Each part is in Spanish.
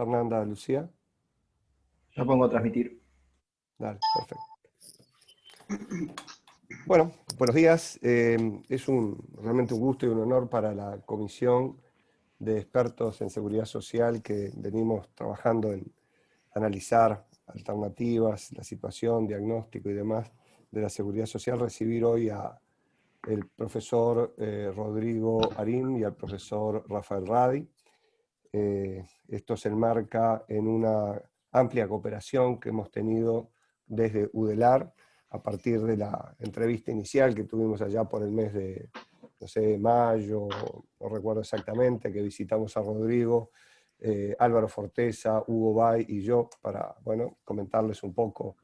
Fernanda, Lucía. Yo pongo a transmitir. Dale, perfecto. Bueno, buenos días. Es realmente un gusto y un honor para la Comisión de Expertos en Seguridad Social que venimos trabajando en analizar alternativas, la situación, diagnóstico y demás de la seguridad social, recibir hoy a el profesor Rodrigo Arín y al profesor Rafael Radi. Esto se enmarca en una amplia cooperación que hemos tenido desde UDELAR a partir de la entrevista inicial que tuvimos allá por el mes de, no sé, mayo, no recuerdo exactamente, que visitamos a Rodrigo, Álvaro Forteza, Hugo Bay y yo para, bueno, comentarles un poco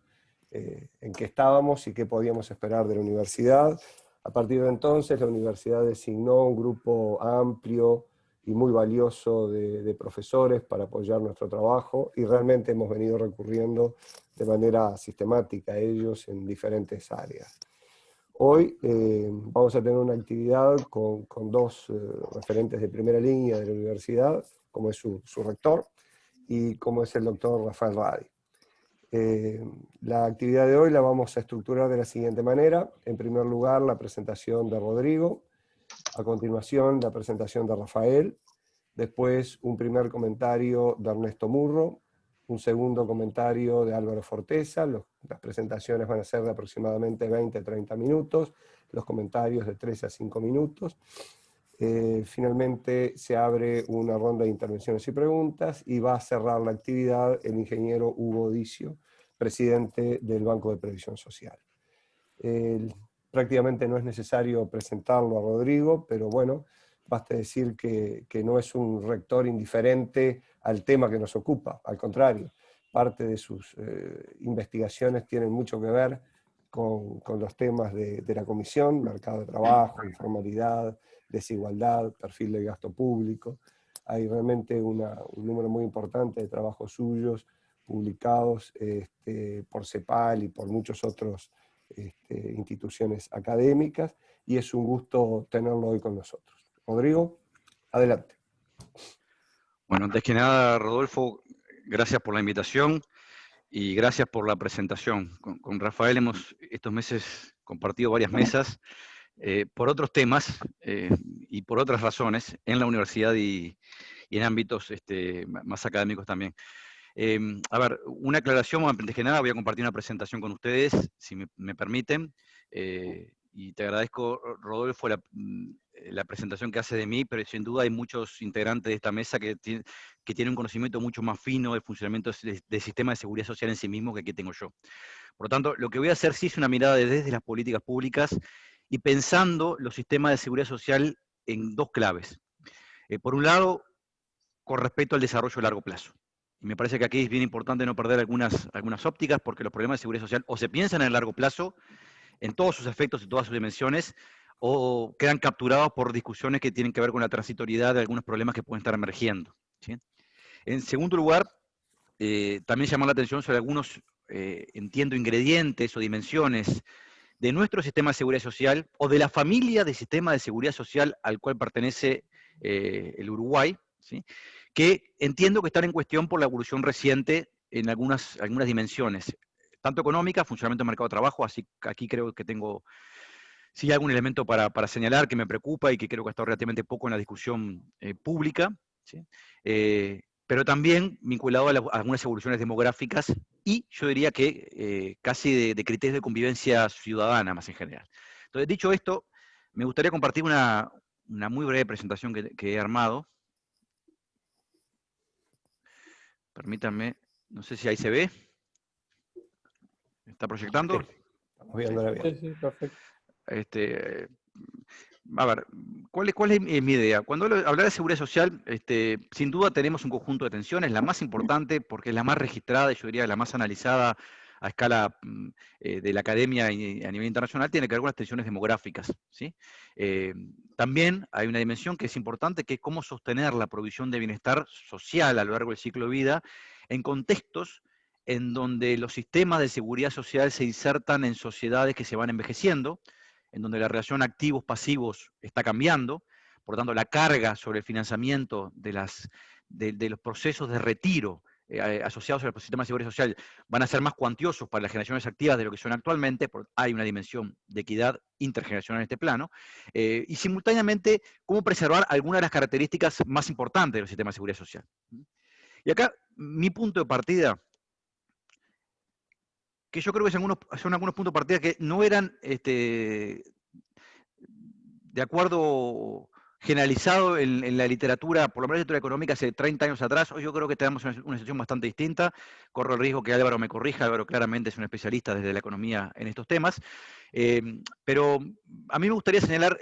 en qué estábamos y qué podíamos esperar de la universidad. A partir de entonces, la universidad designó un grupo amplio y muy valioso de profesores para apoyar nuestro trabajo, y realmente hemos venido recurriendo de manera sistemática a ellos en diferentes áreas. Hoy vamos a tener una actividad con dos referentes de primera línea de la universidad, como es su rector y como es el doctor Rafael Radi. La actividad de hoy la vamos a estructurar de la siguiente manera. En primer lugar, la presentación de Rodrigo, a continuación la presentación de Rafael, después un primer comentario de Ernesto Murro, un segundo comentario de Álvaro Forteza. Las presentaciones van a ser de aproximadamente 20-30 minutos, los comentarios de 3 a 5 minutos. Finalmente se abre una ronda de intervenciones y preguntas y va a cerrar la actividad el ingeniero Hugo Dicio, presidente del Banco de Previsión Social. Prácticamente no es necesario presentarlo a Rodrigo, pero bueno, basta decir que no es un rector indiferente al tema que nos ocupa, al contrario, parte de sus investigaciones tienen mucho que ver con los temas de la comisión, mercado de trabajo, informalidad, desigualdad, perfil del gasto público. Hay realmente un número muy importante de trabajos suyos publicados por CEPAL y por muchos otros instituciones académicas, y es un gusto tenerlo hoy con nosotros. Rodrigo, adelante. Bueno, antes que nada, Rodolfo, gracias por la invitación y gracias por la presentación. Con Rafael hemos estos meses compartido varias mesas por otros temas y por otras razones en la universidad y en ámbitos más académicos también. A ver, una aclaración, antes que nada voy a compartir una presentación con ustedes, si me permiten, y te agradezco, Rodolfo, la presentación que hace de mí, pero sin duda hay muchos integrantes de esta mesa que tienen un conocimiento mucho más fino del funcionamiento del sistema de seguridad social en sí mismo que aquí tengo yo. Por lo tanto, lo que voy a hacer sí es una mirada desde las políticas públicas y pensando los sistemas de seguridad social en dos claves. Por un lado, con respecto al desarrollo a largo plazo. Y me parece que aquí es bien importante no perder algunas ópticas, porque los problemas de seguridad social o se piensan en el largo plazo, en todos sus efectos y todas sus dimensiones, o quedan capturados por discusiones que tienen que ver con la transitoriedad de algunos problemas que pueden estar emergiendo, ¿sí? En segundo lugar, también llamar la atención sobre algunos, entiendo, ingredientes o dimensiones de nuestro sistema de seguridad social o de la familia de sistema de seguridad social al cual pertenece el Uruguay, ¿sí? Que entiendo que están en cuestión por la evolución reciente en algunas dimensiones, tanto económica, funcionamiento del mercado de trabajo, así que aquí creo que tengo sí algún elemento para señalar que me preocupa y que creo que ha estado relativamente poco en la discusión pública, ¿sí? Pero también vinculado a algunas evoluciones demográficas y yo diría que casi de criterios de convivencia ciudadana más en general. Entonces, dicho esto, me gustaría compartir una muy breve presentación que he armado. Permítanme, no sé si ahí se ve. ¿Está proyectando? Sí, estamos viendo bien. Sí, perfecto. A ver, ¿cuál es mi idea? Cuando hablar de seguridad social, sin duda tenemos un conjunto de tensiones, la más importante porque es la más registrada y yo diría la más analizada a escala de la academia y a nivel internacional, tiene que ver con las tensiones demográficas, ¿sí? También hay una dimensión que es importante, que es cómo sostener la provisión de bienestar social a lo largo del ciclo de vida en contextos en donde los sistemas de seguridad social se insertan en sociedades que se van envejeciendo, en donde la relación activos-pasivos está cambiando, por lo tanto la carga sobre el financiamiento de de los procesos de retiro asociados al sistema de seguridad social van a ser más cuantiosos para las generaciones activas de lo que son actualmente, porque hay una dimensión de equidad intergeneracional en este plano, y simultáneamente cómo preservar algunas de las características más importantes de los sistemas de seguridad social. Y acá mi punto de partida, que yo creo que son algunos puntos de partida que no eran de acuerdo generalizado en la literatura, por lo menos la literatura económica, hace 30 años atrás. Hoy yo creo que tenemos una situación bastante distinta. Corro el riesgo que Álvaro me corrija. Álvaro claramente es un especialista desde la economía en estos temas. Pero a mí me gustaría señalar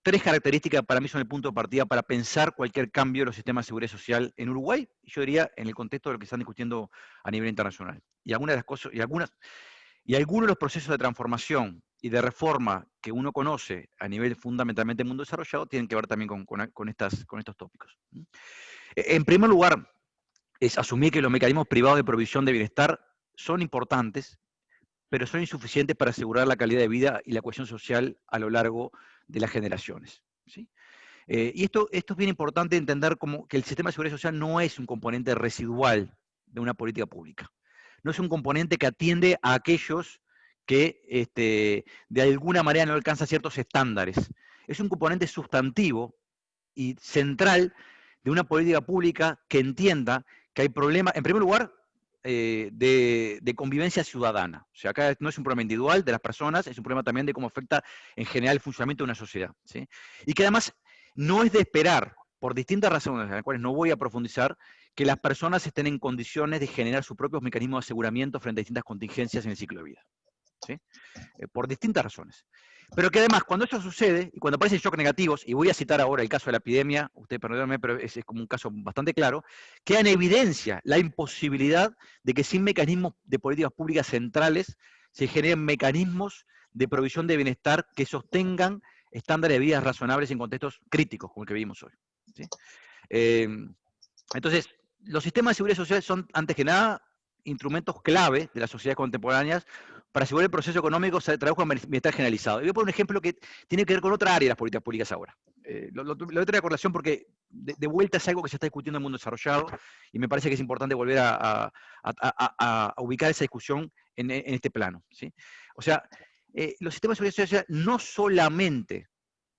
tres características que para mí son el punto de partida para pensar cualquier cambio en los sistemas de seguridad social en Uruguay, yo diría en el contexto de lo que están discutiendo a nivel internacional. Y algunas de las cosas, y algunos de los procesos de transformación y de reforma que uno conoce a nivel fundamentalmente del mundo desarrollado tienen que ver también con estos tópicos. En primer lugar, es asumir que los mecanismos privados de provisión de bienestar son importantes, pero son insuficientes para asegurar la calidad de vida y la cohesión social a lo largo de las generaciones, ¿sí? Y esto es bien importante entender como que el sistema de seguridad social no es un componente residual de una política pública. No es un componente que atiende a aquellos que de alguna manera no alcanzan ciertos estándares. Es un componente sustantivo y central de una política pública que entienda que hay problemas, en primer lugar, de convivencia ciudadana. O sea, acá no es un problema individual de las personas, es un problema también de cómo afecta en general el funcionamiento de una sociedad, ¿sí? Y que además no es de esperar, por distintas razones, en las cuales no voy a profundizar, que las personas estén en condiciones de generar sus propios mecanismos de aseguramiento frente a distintas contingencias en el ciclo de vida, ¿sí? Por distintas razones. Pero que además, cuando eso sucede, y cuando aparecen shocks negativos, y voy a citar ahora el caso de la epidemia, usted perdónenme, pero es como un caso bastante claro, queda en evidencia la imposibilidad de que sin mecanismos de políticas públicas centrales se generen mecanismos de provisión de bienestar que sostengan estándares de vida razonables en contextos críticos, como el que vivimos hoy, ¿sí? Entonces, los sistemas de seguridad social son, antes que nada, instrumentos clave de las sociedades contemporáneas para asegurar el proceso económico de trabajo en bienestar generalizado. Y voy a poner un ejemplo que tiene que ver con otra área de las políticas públicas ahora. Lo voy a traer a correlación porque de vuelta es algo que se está discutiendo en el mundo desarrollado y me parece que es importante volver a ubicar esa discusión en este plano, ¿sí? O sea, los sistemas de seguridad social no solamente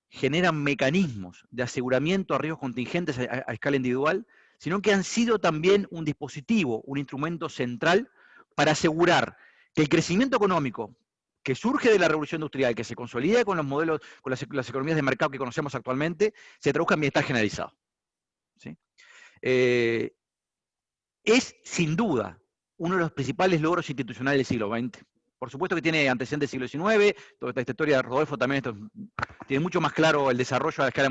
generan mecanismos de aseguramiento a riesgos contingentes a escala individual, sino que han sido también un dispositivo, un instrumento central para asegurar que el crecimiento económico que surge de la revolución industrial, que se consolida con los modelos, con las economías de mercado que conocemos actualmente, se traduzca en bienestar generalizado, ¿sí? Es sin duda uno de los principales logros institucionales del siglo XX. Por supuesto que tiene antecedentes del siglo XIX, toda esta historia de Rodolfo también tiene mucho más claro el desarrollo a la escala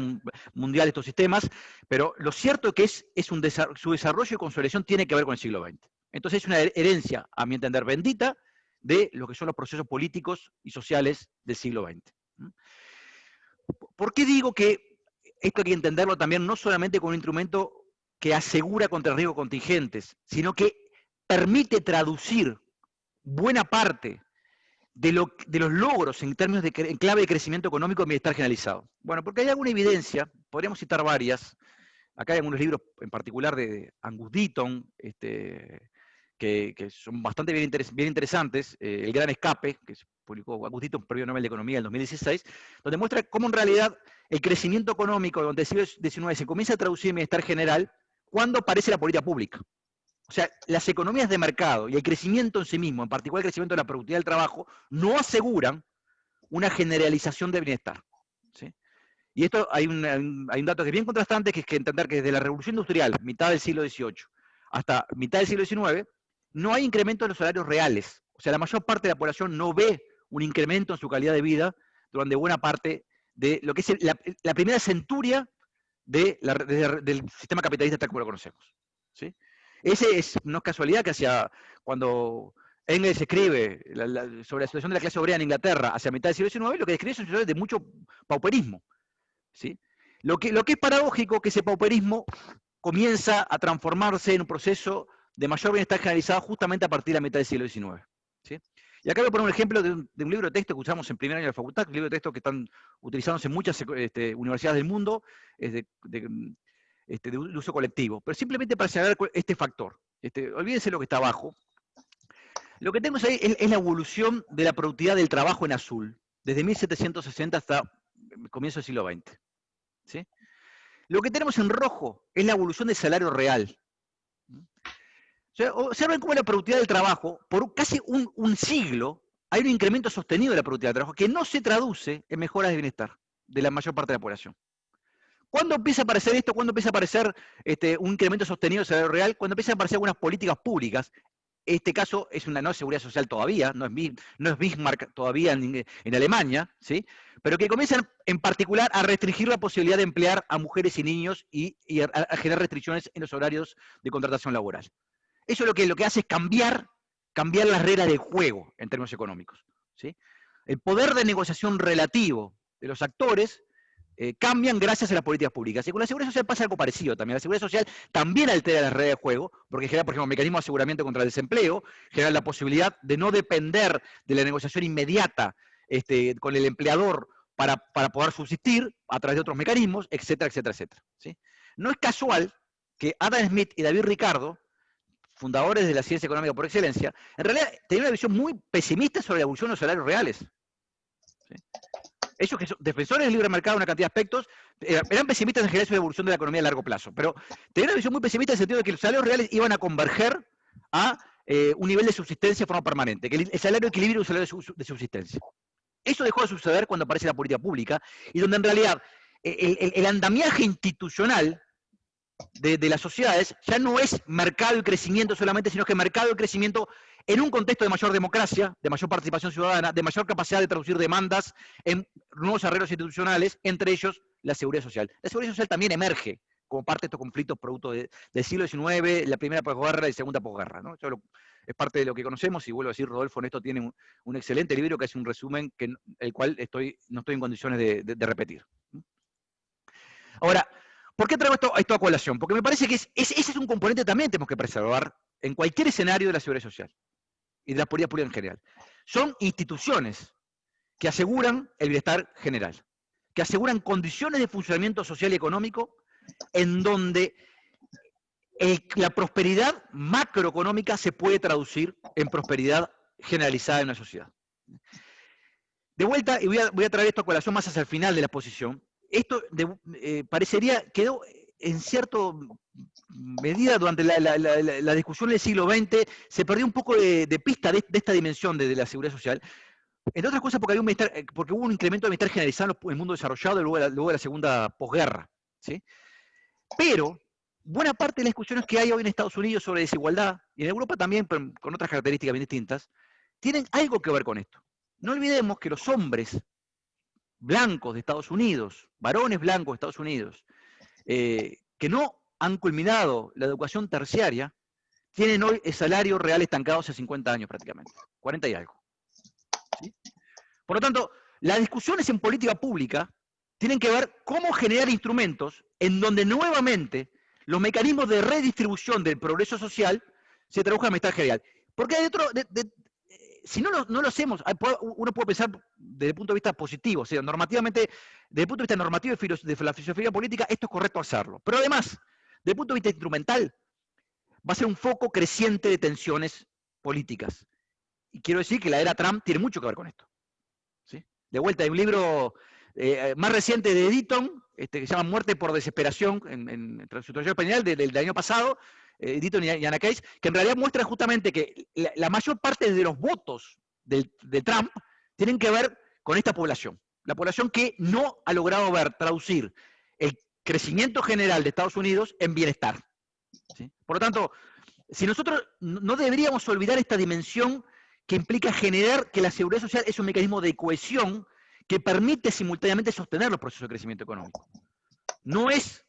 mundial de estos sistemas, pero lo cierto es que su desarrollo y consolidación tiene que ver con el siglo XX. Entonces es una herencia, a mi entender, bendita, de lo que son los procesos políticos y sociales del siglo XX. ¿Por qué digo que esto hay que entenderlo también no solamente como un instrumento que asegura contra riesgos contingentes, sino que permite traducir buena parte de los logros en términos en clave de crecimiento económico y bienestar generalizado? Bueno, porque hay alguna evidencia, podríamos citar varias, acá hay algunos libros en particular de Angus Deaton, que son bastante bien interesantes, El Gran Escape, que se publicó Angus Deaton, Premio Nobel de Economía en 2016, donde muestra cómo en realidad el crecimiento económico durante el siglo XIX se comienza a traducir en bienestar general cuando aparece la política pública. O sea, las economías de mercado y el crecimiento en sí mismo, en particular el crecimiento de la productividad del trabajo, no aseguran una generalización de bienestar, ¿sí? Y esto hay un dato que es bien contrastante, que es que entender que desde la revolución industrial, mitad del siglo XVIII, hasta mitad del siglo XIX, no hay incremento de los salarios reales. O sea, la mayor parte de la población no ve un incremento en su calidad de vida durante buena parte de lo que es la primera centuria del sistema capitalista tal como lo conocemos, ¿sí? No es casualidad que cuando Engels escribe sobre la situación de la clase obrera en Inglaterra hacia mitad del siglo XIX, lo que describe son situaciones de mucho pauperismo, ¿sí? Lo que es paradójico que ese pauperismo comienza a transformarse en un proceso de mayor bienestar generalizado justamente a partir de la mitad del siglo XIX, ¿sí? Y acá voy a poner un ejemplo de un libro de texto que usamos en primer año de la facultad, un libro de texto que están utilizándose en muchas universidades del mundo, de uso colectivo, pero simplemente para señalar este factor. Olvídense lo que está abajo. Lo que tenemos ahí es la evolución de la productividad del trabajo en azul, desde 1760 hasta comienzo del siglo XX. ¿Sí? Lo que tenemos en rojo es la evolución del salario real. O sea, observen cómo la productividad del trabajo, por casi un siglo, hay un incremento sostenido de la productividad del trabajo que no se traduce en mejoras de bienestar de la mayor parte de la población. ¿Cuándo empieza a aparecer esto? ¿Cuándo empieza a aparecer un incremento sostenido del salario real? Cuando empiezan a aparecer algunas políticas públicas. Este caso es no es seguridad social todavía, no es Bismarck todavía en Alemania, ¿sí? Pero que comienzan en particular a restringir la posibilidad de emplear a mujeres y niños y a generar restricciones en los horarios de contratación laboral. Eso lo que hace es cambiar las reglas del juego en términos económicos, ¿sí? El poder de negociación relativo de los actores cambian gracias a las políticas públicas. Y con la seguridad social pasa algo parecido también. La seguridad social también altera las reglas de juego, porque genera, por ejemplo, mecanismos de aseguramiento contra el desempleo, genera la posibilidad de no depender de la negociación inmediata con el empleador para poder subsistir a través de otros mecanismos, etcétera, etcétera, etcétera, ¿sí? No es casual que Adam Smith y David Ricardo, fundadores de la ciencia económica por excelencia, en realidad tenían una visión muy pesimista sobre la evolución de los salarios reales, ¿sí? Ellos que son defensores del libre mercado en una cantidad de aspectos, eran pesimistas en general sobre la evolución de la economía a largo plazo, pero tenían una visión muy pesimista en el sentido de que los salarios reales iban a converger a un nivel de subsistencia de forma permanente, que el salario de equilibrio es un salario de subsistencia. Eso dejó de suceder cuando aparece la política pública, y donde en realidad el andamiaje institucional de las sociedades ya no es mercado y crecimiento solamente, sino que mercado y crecimiento en un contexto de mayor democracia, de mayor participación ciudadana, de mayor capacidad de traducir demandas en nuevos arreglos institucionales, entre ellos la seguridad social. La seguridad social también emerge como parte de estos conflictos producto del siglo XIX, la primera posguerra y la segunda posguerra, ¿no? Es parte de lo que conocemos, y vuelvo a decir, Rodolfo en esto tiene un excelente libro que es un resumen el cual no estoy en condiciones de repetir. Ahora, ¿por qué traigo esto a colación? Porque me parece que ese es un componente que también tenemos que preservar en cualquier escenario de la seguridad social y de la política pública en general. Son instituciones que aseguran el bienestar general, que aseguran condiciones de funcionamiento social y económico en donde la prosperidad macroeconómica se puede traducir en prosperidad generalizada en una sociedad. De vuelta, y voy a traer esto a colación más hacia el final de la exposición, esto quedó en cierta medida durante la discusión del siglo XX, se perdió un poco de pista de esta dimensión de la seguridad social, entre otras cosas porque hubo un incremento de bienestar generalizado en el mundo desarrollado luego de la segunda posguerra, ¿sí? Pero buena parte de las discusiones que hay hoy en Estados Unidos sobre desigualdad, y en Europa también, pero con otras características bien distintas, tienen algo que ver con esto. No olvidemos que los hombres blancos de Estados Unidos, varones blancos de Estados Unidos, que no han culminado la educación terciaria, tienen hoy el salario real estancado hace 50 años prácticamente, 40 y algo. ¿Sí? Por lo tanto, las discusiones en política pública tienen que ver cómo generar instrumentos en donde nuevamente los mecanismos de redistribución del progreso social se traduzcan en bienestar general. Porque hay si no lo hacemos, uno puede pensar desde el punto de vista positivo, o sea, normativamente, desde el punto de vista normativo de la filosofía política, esto es correcto hacerlo. Pero además, desde el punto de vista instrumental, va a ser un foco creciente de tensiones políticas. Y quiero decir que la era Trump tiene mucho que ver con esto, ¿sí? De vuelta, hay un libro más reciente de Eaton, que se llama Muerte por Desesperación, en su traducción español del año pasado, Eaton y Anna Case, que en realidad muestra justamente que la mayor parte de los votos de Trump tienen que ver con esta población. La población que no ha logrado traducir el crecimiento general de Estados Unidos en bienestar, ¿sí? Por lo tanto, si nosotros no deberíamos olvidar esta dimensión que implica generar que la seguridad social es un mecanismo de cohesión que permite simultáneamente sostener los procesos de crecimiento económico. No es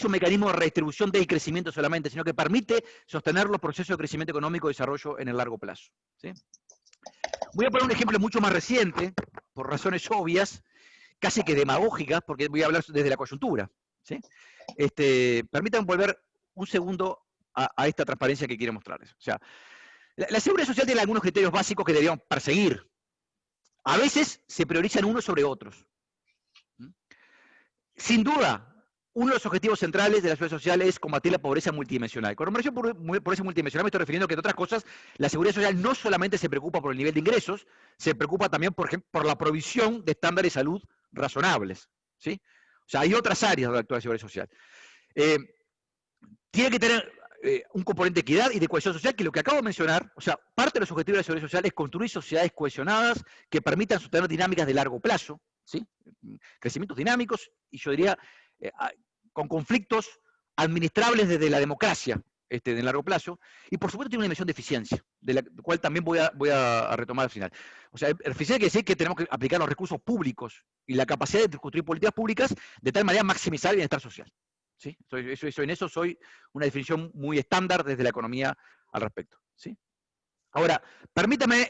un mecanismo de redistribución del crecimiento solamente, sino que permite sostener los procesos de crecimiento económico y desarrollo en el largo plazo, ¿sí? Voy a poner un ejemplo mucho más reciente, por razones obvias, casi que demagógicas, porque voy a hablar desde la coyuntura, ¿sí? Permítanme volver un segundo a esta transparencia que quiero mostrarles. O sea, la seguridad social tiene algunos criterios básicos que deberíamos perseguir. A veces se priorizan unos sobre otros. Sin duda, uno de los objetivos centrales de la seguridad social es combatir la pobreza multidimensional. Cuando me refiero por pobreza multidimensional me estoy refiriendo a que, entre otras cosas, la seguridad social no solamente se preocupa por el nivel de ingresos, se preocupa también, por ejemplo, por la provisión de estándares de salud razonables, ¿sí? O sea, hay otras áreas de la actual seguridad social. Tiene que tener un componente de equidad y de cohesión social, que lo que acabo de mencionar, o sea, parte de los objetivos de la seguridad social es construir sociedades cohesionadas que permitan sostener dinámicas de largo plazo, ¿sí? Crecimientos dinámicos, y yo diría, con conflictos administrables desde la democracia de largo plazo, y por supuesto tiene una dimensión de eficiencia, de la cual también voy a retomar al final. O sea, eficiencia quiere decir que tenemos que aplicar los recursos públicos y la capacidad de construir políticas públicas de tal manera maximizar el bienestar social. ¿Sí? En eso soy una definición muy estándar desde la economía al respecto. ¿Sí? Ahora, permítame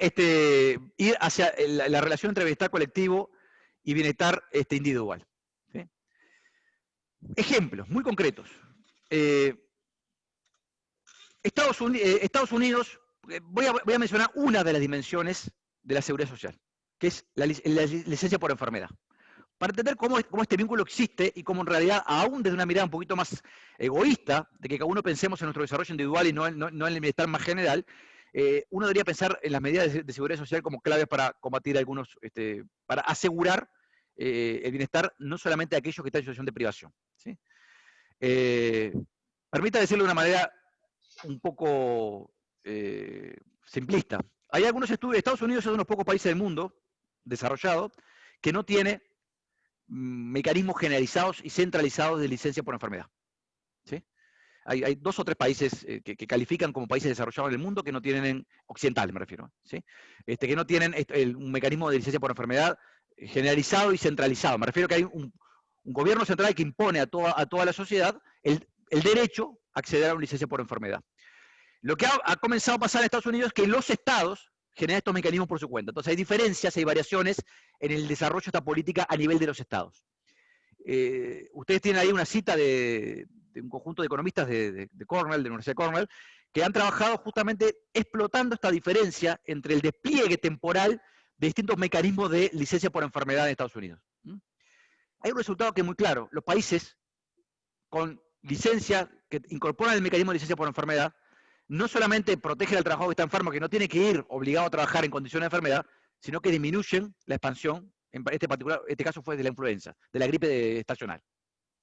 ir hacia la relación entre bienestar colectivo y bienestar individual. ¿Sí? Ejemplos muy concretos. Estados Unidos, voy a mencionar una de las dimensiones de la seguridad social, que es la licencia por enfermedad. Para entender cómo este vínculo existe y cómo en realidad, aún desde una mirada un poquito más egoísta, de que cada uno pensemos en nuestro desarrollo individual y no en el bienestar más general, uno debería pensar en las medidas de seguridad social como claves para combatir para asegurar el bienestar no solamente de aquellos que están en situación de privación. ¿Sí? Permita decirlo de una manera un poco simplista. Hay algunos estudios, Estados Unidos es uno de los pocos países del mundo desarrollado que no tiene mecanismos generalizados y centralizados de licencia por enfermedad. ¿Sí? Hay 2 o 3 países que califican como países desarrollados en el mundo que no tienen, occidentales me refiero, ¿sí? Que no tienen un mecanismo de licencia por enfermedad generalizado y centralizado. Me refiero que hay un gobierno central que impone a toda la sociedad el derecho a acceder a una licencia por enfermedad. Lo que ha comenzado a pasar en Estados Unidos es que los estados generan estos mecanismos por su cuenta. Entonces hay diferencias, hay variaciones en el desarrollo de esta política a nivel de los estados. Ustedes tienen ahí una cita de un conjunto de economistas de Cornell, de la Universidad de Cornell, que han trabajado justamente explotando esta diferencia entre el despliegue temporal de distintos mecanismos de licencia por enfermedad en Estados Unidos. Hay un resultado que es muy claro. Los países con licencia, que incorporan el mecanismo de licencia por enfermedad, no solamente protegen al trabajador que está enfermo, que no tiene que ir obligado a trabajar en condiciones de enfermedad, sino que disminuyen la expansión, este caso fue de la influenza, de la gripe estacional.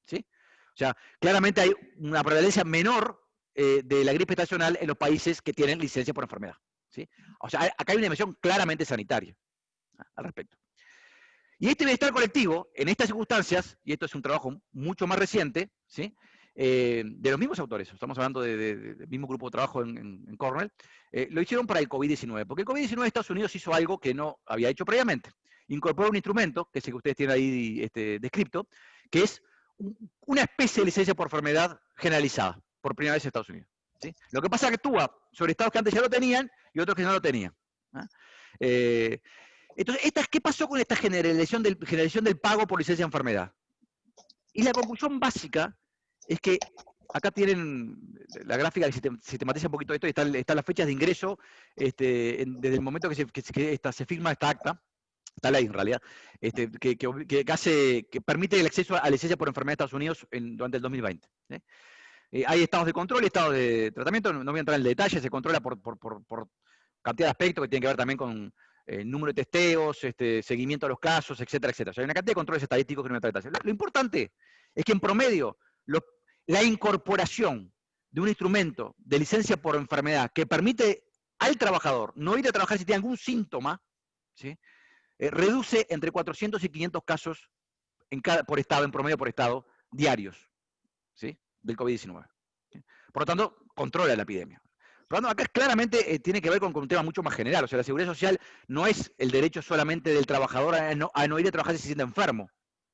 ¿Sí? O sea, claramente hay una prevalencia menor de la gripe estacional en los países que tienen licencia por enfermedad. ¿Sí? O sea, acá hay una dimensión claramente sanitaria al respecto. Y este bienestar colectivo, en estas circunstancias, y esto es un trabajo mucho más reciente, ¿sí? De los mismos autores, estamos hablando del mismo grupo de trabajo en Cornell, lo hicieron para el COVID-19, porque el COVID-19 en Estados Unidos hizo algo que no había hecho previamente. Incorporó un instrumento, que es el que ustedes tienen ahí descrito, que es una especie de licencia por enfermedad generalizada, por primera vez en Estados Unidos. ¿Sí? Lo que pasa es que actúa sobre estados que antes ya lo tenían y otros que no lo tenían. Entonces, ¿qué pasó con esta generación del pago por licencia de enfermedad? Y la conclusión básica es que acá tienen la gráfica que sistematiza un poquito esto, y están las fechas de ingreso desde el momento que se firma esta acta, está ley en realidad, que permite el acceso a la licencia por enfermedad de Estados Unidos durante el 2020. ¿Sí? Hay estados de control y estados de tratamiento, no voy a entrar en el detalle, se controla por cantidad de aspectos que tienen que ver también con número de testeos, seguimiento a los casos, etcétera, etcétera. O sea, hay una cantidad de controles estadísticos que no voy a entrar en detalle. Lo importante es que en promedio la incorporación de un instrumento de licencia por enfermedad que permite al trabajador no ir a trabajar si tiene algún síntoma, ¿sí? Reduce entre 400 y 500 casos por estado, en promedio por estado, diarios, ¿sí? Del COVID-19. ¿Sí? Por lo tanto, controla la epidemia. Por lo tanto, acá claramente tiene que ver con un tema mucho más general. O sea, la seguridad social no es el derecho solamente del trabajador a no ir a trabajar si se siente enfermo.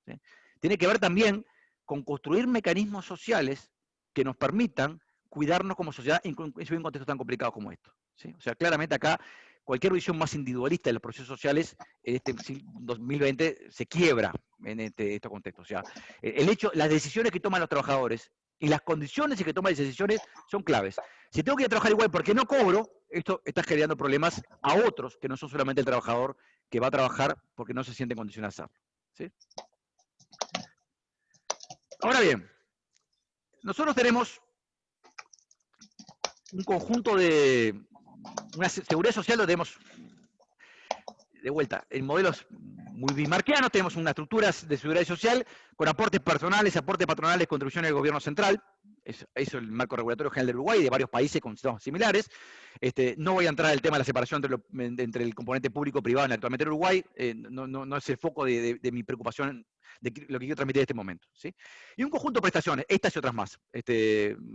¿Sí? Tiene que ver también con construir mecanismos sociales que nos permitan cuidarnos como sociedad, incluso en un contexto tan complicado como esto. ¿Sí? O sea, claramente acá cualquier visión más individualista de los procesos sociales en este 2020 se quiebra en este contexto. O sea, las decisiones que toman los trabajadores y las condiciones en que toman las decisiones son claves. Si tengo que ir a trabajar igual porque no cobro, esto está generando problemas a otros que no son solamente el trabajador que va a trabajar porque no se siente en condiciones de hacerlo. ¿Sí? Ahora bien, nosotros tenemos un conjunto de una seguridad social, lo tenemos de vuelta, en modelos muy bismarckianos, tenemos una estructura de seguridad social con aportes personales, aportes patronales, contribuciones del gobierno central. Eso es el marco regulatorio general del Uruguay y de varios países con sistemas similares. No voy a entrar en el tema de la separación entre el componente público y privado actualmente en Uruguay, no es el foco de mi preocupación, de lo que quiero transmitir en este momento, ¿sí? Y un conjunto de prestaciones, estas y otras más,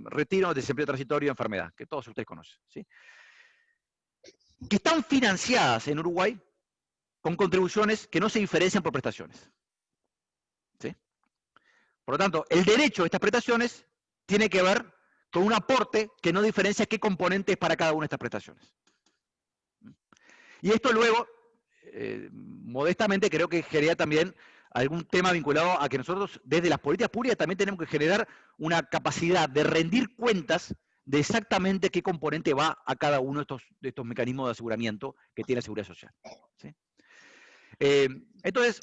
retiro, desempleo transitorio, enfermedad, que todos ustedes conocen, ¿sí? Que están financiadas en Uruguay con contribuciones que no se diferencian por prestaciones, ¿sí? Por lo tanto, el derecho a estas prestaciones tiene que ver con un aporte que no diferencia qué componente es para cada una de estas prestaciones. Y esto luego, modestamente, creo que genera también algún tema vinculado a que nosotros, desde las políticas públicas, también tenemos que generar una capacidad de rendir cuentas de exactamente qué componente va a cada uno de estos mecanismos de aseguramiento que tiene la Seguridad Social, ¿sí? Entonces,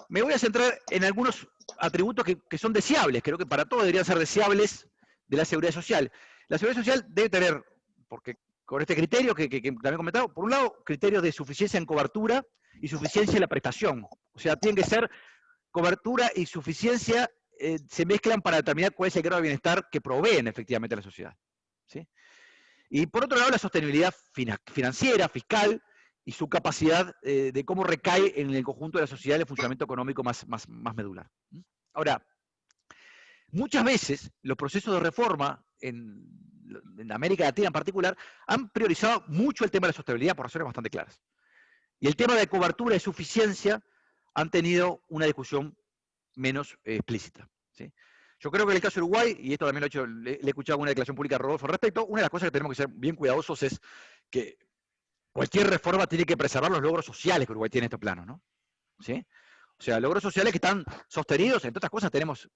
me voy a centrar en algunos atributos que son deseables, creo que para todos deberían ser deseables de la Seguridad Social. La Seguridad Social debe tener, porque con este criterio que también he comentado, por un lado, criterios de suficiencia en cobertura y suficiencia en la prestación. O sea, tienen que ser cobertura y suficiencia, se mezclan para determinar cuál es el grado de bienestar que proveen efectivamente a la sociedad, ¿sí? Y por otro lado, la sostenibilidad financiera, fiscal, y su capacidad de cómo recae en el conjunto de la sociedad el funcionamiento económico más medular. Ahora, muchas veces los procesos de reforma en América Latina en particular han priorizado mucho el tema de la sostenibilidad por razones bastante claras. Y el tema de cobertura y suficiencia han tenido una discusión menos explícita, ¿sí? Yo creo que en el caso de Uruguay, y esto también le he escuchado una declaración pública de Rodolfo al respecto, una de las cosas que tenemos que ser bien cuidadosos es que cualquier reforma tiene que preservar los logros sociales que Uruguay tiene en este plano, ¿no? ¿Sí? O sea, logros sociales que están sostenidos, entre otras cosas tenemos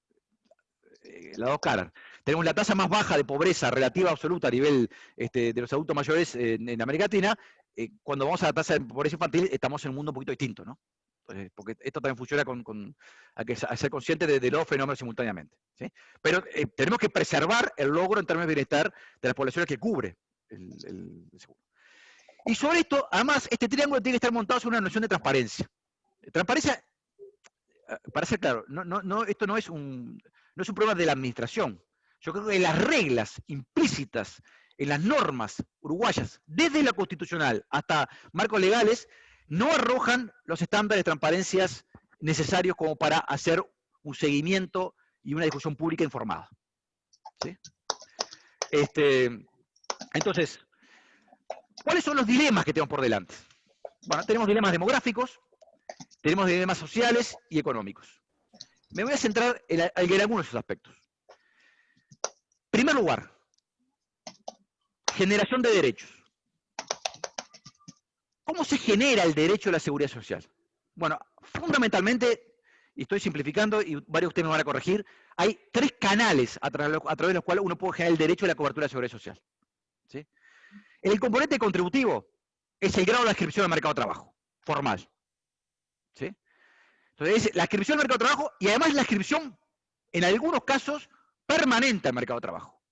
las dos caras. Tenemos la tasa más baja de pobreza relativa absoluta a nivel de los adultos mayores en América Latina. Cuando vamos a la tasa de pobreza infantil, estamos en un mundo un poquito distinto, ¿no? Porque esto también funciona a ser consciente de los fenómenos simultáneamente, ¿sí? Pero tenemos que preservar el logro en términos de bienestar de las poblaciones que cubre el seguro. Y sobre esto, además, este triángulo tiene que estar montado sobre una noción de transparencia. Transparencia, para ser claro, esto no es un problema de la administración. Yo creo que las reglas implícitas en las normas uruguayas, desde la constitucional hasta marcos legales, no arrojan los estándares de transparencias necesarios como para hacer un seguimiento y una discusión pública informada, ¿sí? Entonces, ¿cuáles son los dilemas que tenemos por delante? Bueno, tenemos dilemas demográficos, tenemos dilemas sociales y económicos. Me voy a centrar en algunos de esos aspectos. En primer lugar, generación de derechos. ¿Cómo se genera el derecho a la seguridad social? Bueno, fundamentalmente, y estoy simplificando y varios de ustedes me van a corregir, hay tres canales a través de los cuales uno puede generar el derecho a la cobertura de seguridad social, ¿sí? El componente contributivo es el grado de inscripción al mercado de trabajo, formal, ¿sí? Entonces, es la inscripción al mercado de trabajo y además la inscripción, en algunos casos, permanente al mercado de trabajo.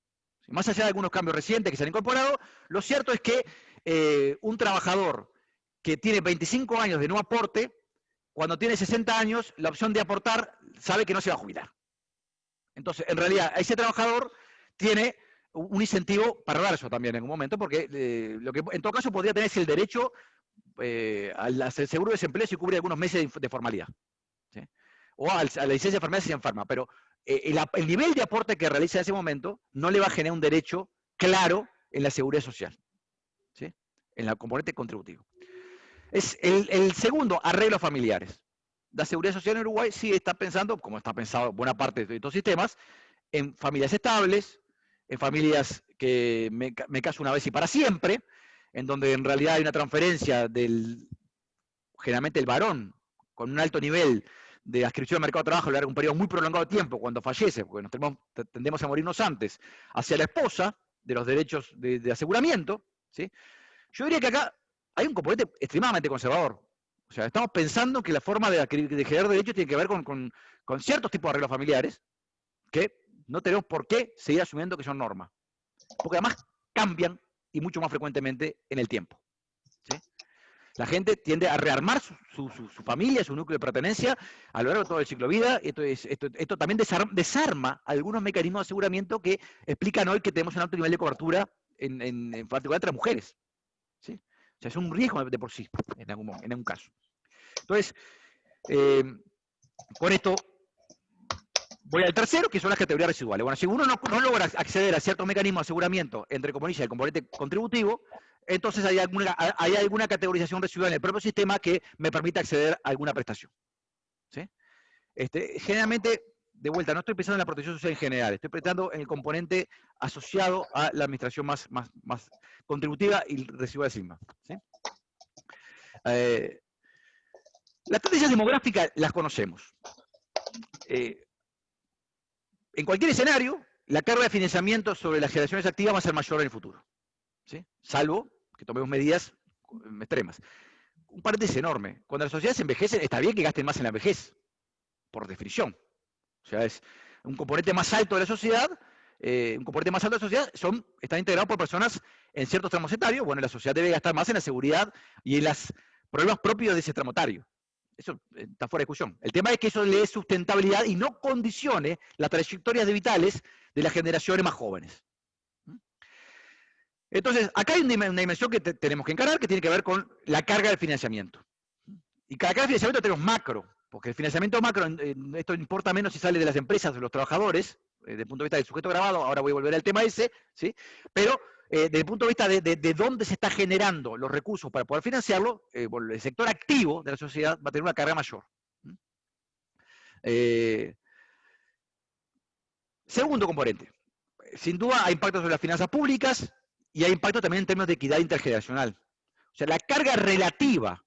Más allá de algunos cambios recientes que se han incorporado, lo cierto es que un trabajador que tiene 25 años de no aporte, cuando tiene 60 años, la opción de aportar sabe que no se va a jubilar. Entonces, en realidad, ese trabajador tiene un incentivo para dar eso también en un momento, porque lo que en todo caso podría tener es el derecho al seguro de desempleo si cubre algunos meses de formalidad, ¿sí? O a la licencia de enfermedad si se enferma, pero el nivel de aporte que realiza en ese momento no le va a generar un derecho claro en la seguridad social, ¿sí? En la componente contributivo. Es el segundo, arreglos familiares. La seguridad social en Uruguay sí está pensando, como está pensado buena parte de estos sistemas, en familias estables, en familias que me caso una vez y para siempre, en donde en realidad hay una transferencia generalmente el varón, con un alto nivel de adscripción al mercado de trabajo a lo largo de un periodo muy prolongado de tiempo, cuando fallece, porque tendemos a morirnos antes, hacia la esposa, de los derechos de aseguramiento, ¿sí? Yo diría que acá hay un componente extremadamente conservador. O sea, estamos pensando que la forma de generar derechos tiene que ver con ciertos tipos de arreglos familiares, que No tenemos por qué seguir asumiendo que son normas. Porque además cambian y mucho más frecuentemente en el tiempo. ¿Sí? La gente tiende a rearmar su familia, su núcleo de pertenencia a lo largo de todo el ciclo de vida. Esto también desarma algunos mecanismos de aseguramiento que explican hoy que tenemos un alto nivel de cobertura, en particular entre mujeres. ¿Sí? O sea, es un riesgo de por sí, en algún caso. Entonces, con esto voy al tercero, que son las categorías residuales. Bueno, si uno no logra acceder a ciertos mecanismos de aseguramiento entre, como dice, el componente contributivo, entonces hay alguna categorización residual en el propio sistema que me permita acceder a alguna prestación. ¿Sí? Generalmente, de vuelta, no estoy pensando en la protección social en general, estoy pensando en el componente asociado a la administración más contributiva y residual de sigma. ¿Sí? Las tendencias demográficas las conocemos. En cualquier escenario, la carga de financiamiento sobre las generaciones activas va a ser mayor en el futuro. ¿Sí? Salvo que tomemos medidas extremas. Un paréntesis enorme. Cuando las sociedades envejecen, está bien que gasten más en la vejez, por definición. O sea, es un componente más alto de la sociedad, están integrados por personas en ciertos tramos etarios. Bueno, la sociedad debe gastar más en la seguridad y en los problemas propios de ese tramo etario. Eso está fuera de discusión. El tema es que eso le dé sustentabilidad y no condicione las trayectorias vitales de las generaciones más jóvenes. Entonces, acá hay una dimensión que tenemos que encarar, que tiene que ver con la carga del financiamiento. Y cada carga de financiamiento tenemos macro, porque el financiamiento macro, esto importa menos si sale de las empresas o de los trabajadores, desde el punto de vista del sujeto grabado, ahora voy a volver al tema ese, ¿sí? Pero desde el punto de vista de dónde se está generando los recursos para poder financiarlo, el sector activo de la sociedad va a tener una carga mayor. Segundo componente, sin duda hay impactos sobre las finanzas públicas y hay impacto también en términos de equidad intergeneracional. O sea, la carga relativa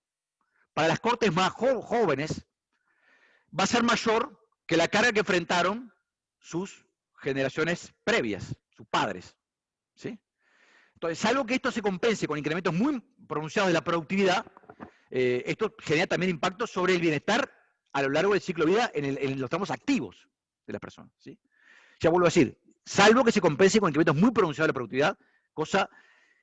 para las cortes más jóvenes va a ser mayor que la carga que enfrentaron sus generaciones previas, sus padres. ¿Sí? Entonces, salvo que esto se compense con incrementos muy pronunciados de la productividad, esto genera también impactos sobre el bienestar a lo largo del ciclo de vida en los tramos activos de las personas. ¿Sí? Ya vuelvo a decir, salvo que se compense con incrementos muy pronunciados de la productividad, cosa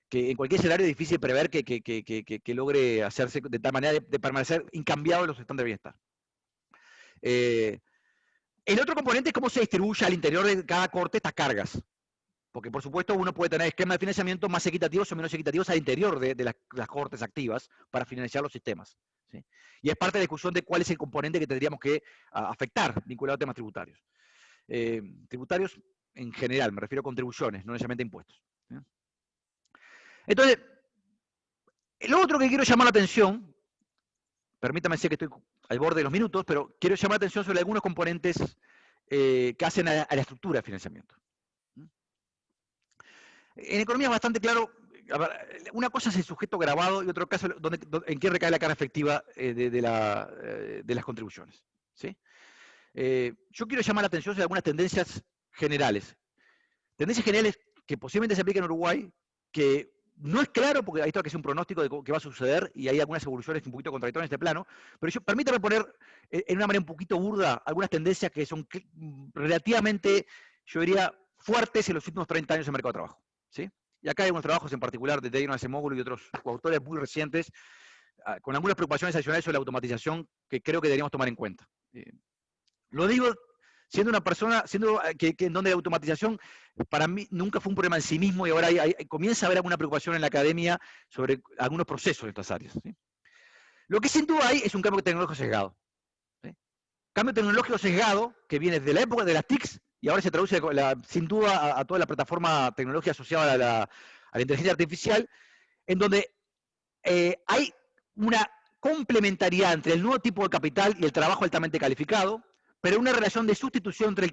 que en cualquier escenario es difícil prever que logre hacerse de tal manera de permanecer incambiado en los estándares de bienestar. El otro componente es cómo se distribuye al interior de cada corte estas cargas. Porque, por supuesto, uno puede tener esquemas de financiamiento más equitativos o menos equitativos al interior de las cortes activas para financiar los sistemas. ¿Sí? Y es parte de la discusión de cuál es el componente que tendríamos que afectar vinculado a temas tributarios. Tributarios en general, me refiero a contribuciones, no necesariamente impuestos. ¿Sí? Entonces, lo otro que quiero llamar la atención, permítame decir que estoy al borde de los minutos, pero quiero llamar la atención sobre algunos componentes que hacen a la estructura de financiamiento. En economía es bastante claro, una cosa es el sujeto grabado y otro caso en qué recae la carga efectiva de las contribuciones. ¿Sí? Yo quiero llamar la atención sobre algunas tendencias generales. Tendencias generales que posiblemente se apliquen en Uruguay, que no es claro, porque hay que hacer un pronóstico de qué va a suceder, y hay algunas evoluciones un poquito contradictorias en este plano, pero permítame poner en una manera un poquito burda algunas tendencias que son relativamente, yo diría, fuertes en los últimos 30 años en el mercado de trabajo. ¿Sí? Y acá hay unos trabajos en particular de Dayron Acemoglu y otros autores muy recientes, con algunas preocupaciones adicionales sobre la automatización que creo que deberíamos tomar en cuenta. Lo digo siendo una persona, en donde la automatización para mí nunca fue un problema en sí mismo y ahora comienza a haber alguna preocupación en la academia sobre algunos procesos de estas áreas. ¿Sí? Lo que sin duda hay es un cambio tecnológico sesgado. ¿Sí? Cambio tecnológico sesgado que viene de la época de las TICs y ahora se traduce sin duda a toda la plataforma tecnológica asociada a la inteligencia artificial, en donde hay una complementariedad entre el nuevo tipo de capital y el trabajo altamente calificado, pero una relación de sustitución entre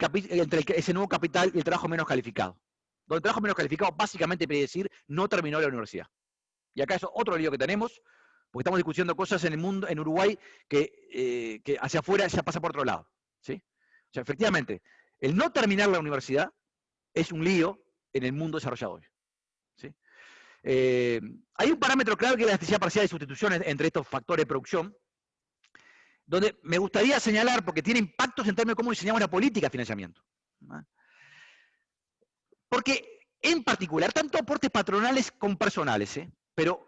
ese nuevo capital y el trabajo menos calificado. Donde el trabajo menos calificado básicamente quiere decir no terminó la universidad. Y acá es otro lío que tenemos, porque estamos discutiendo cosas en el mundo, en Uruguay, que hacia afuera ya pasa por otro lado. ¿Sí? O sea, efectivamente, el no terminar la universidad es un lío en el mundo desarrollado hoy. ¿Sí? Hay un parámetro clave que es la elasticidad parcial de sustitución entre estos factores de producción, donde me gustaría señalar, porque tiene impactos en términos de cómo diseñamos la política de financiamiento. Porque, en particular, tanto aportes patronales como personales, pero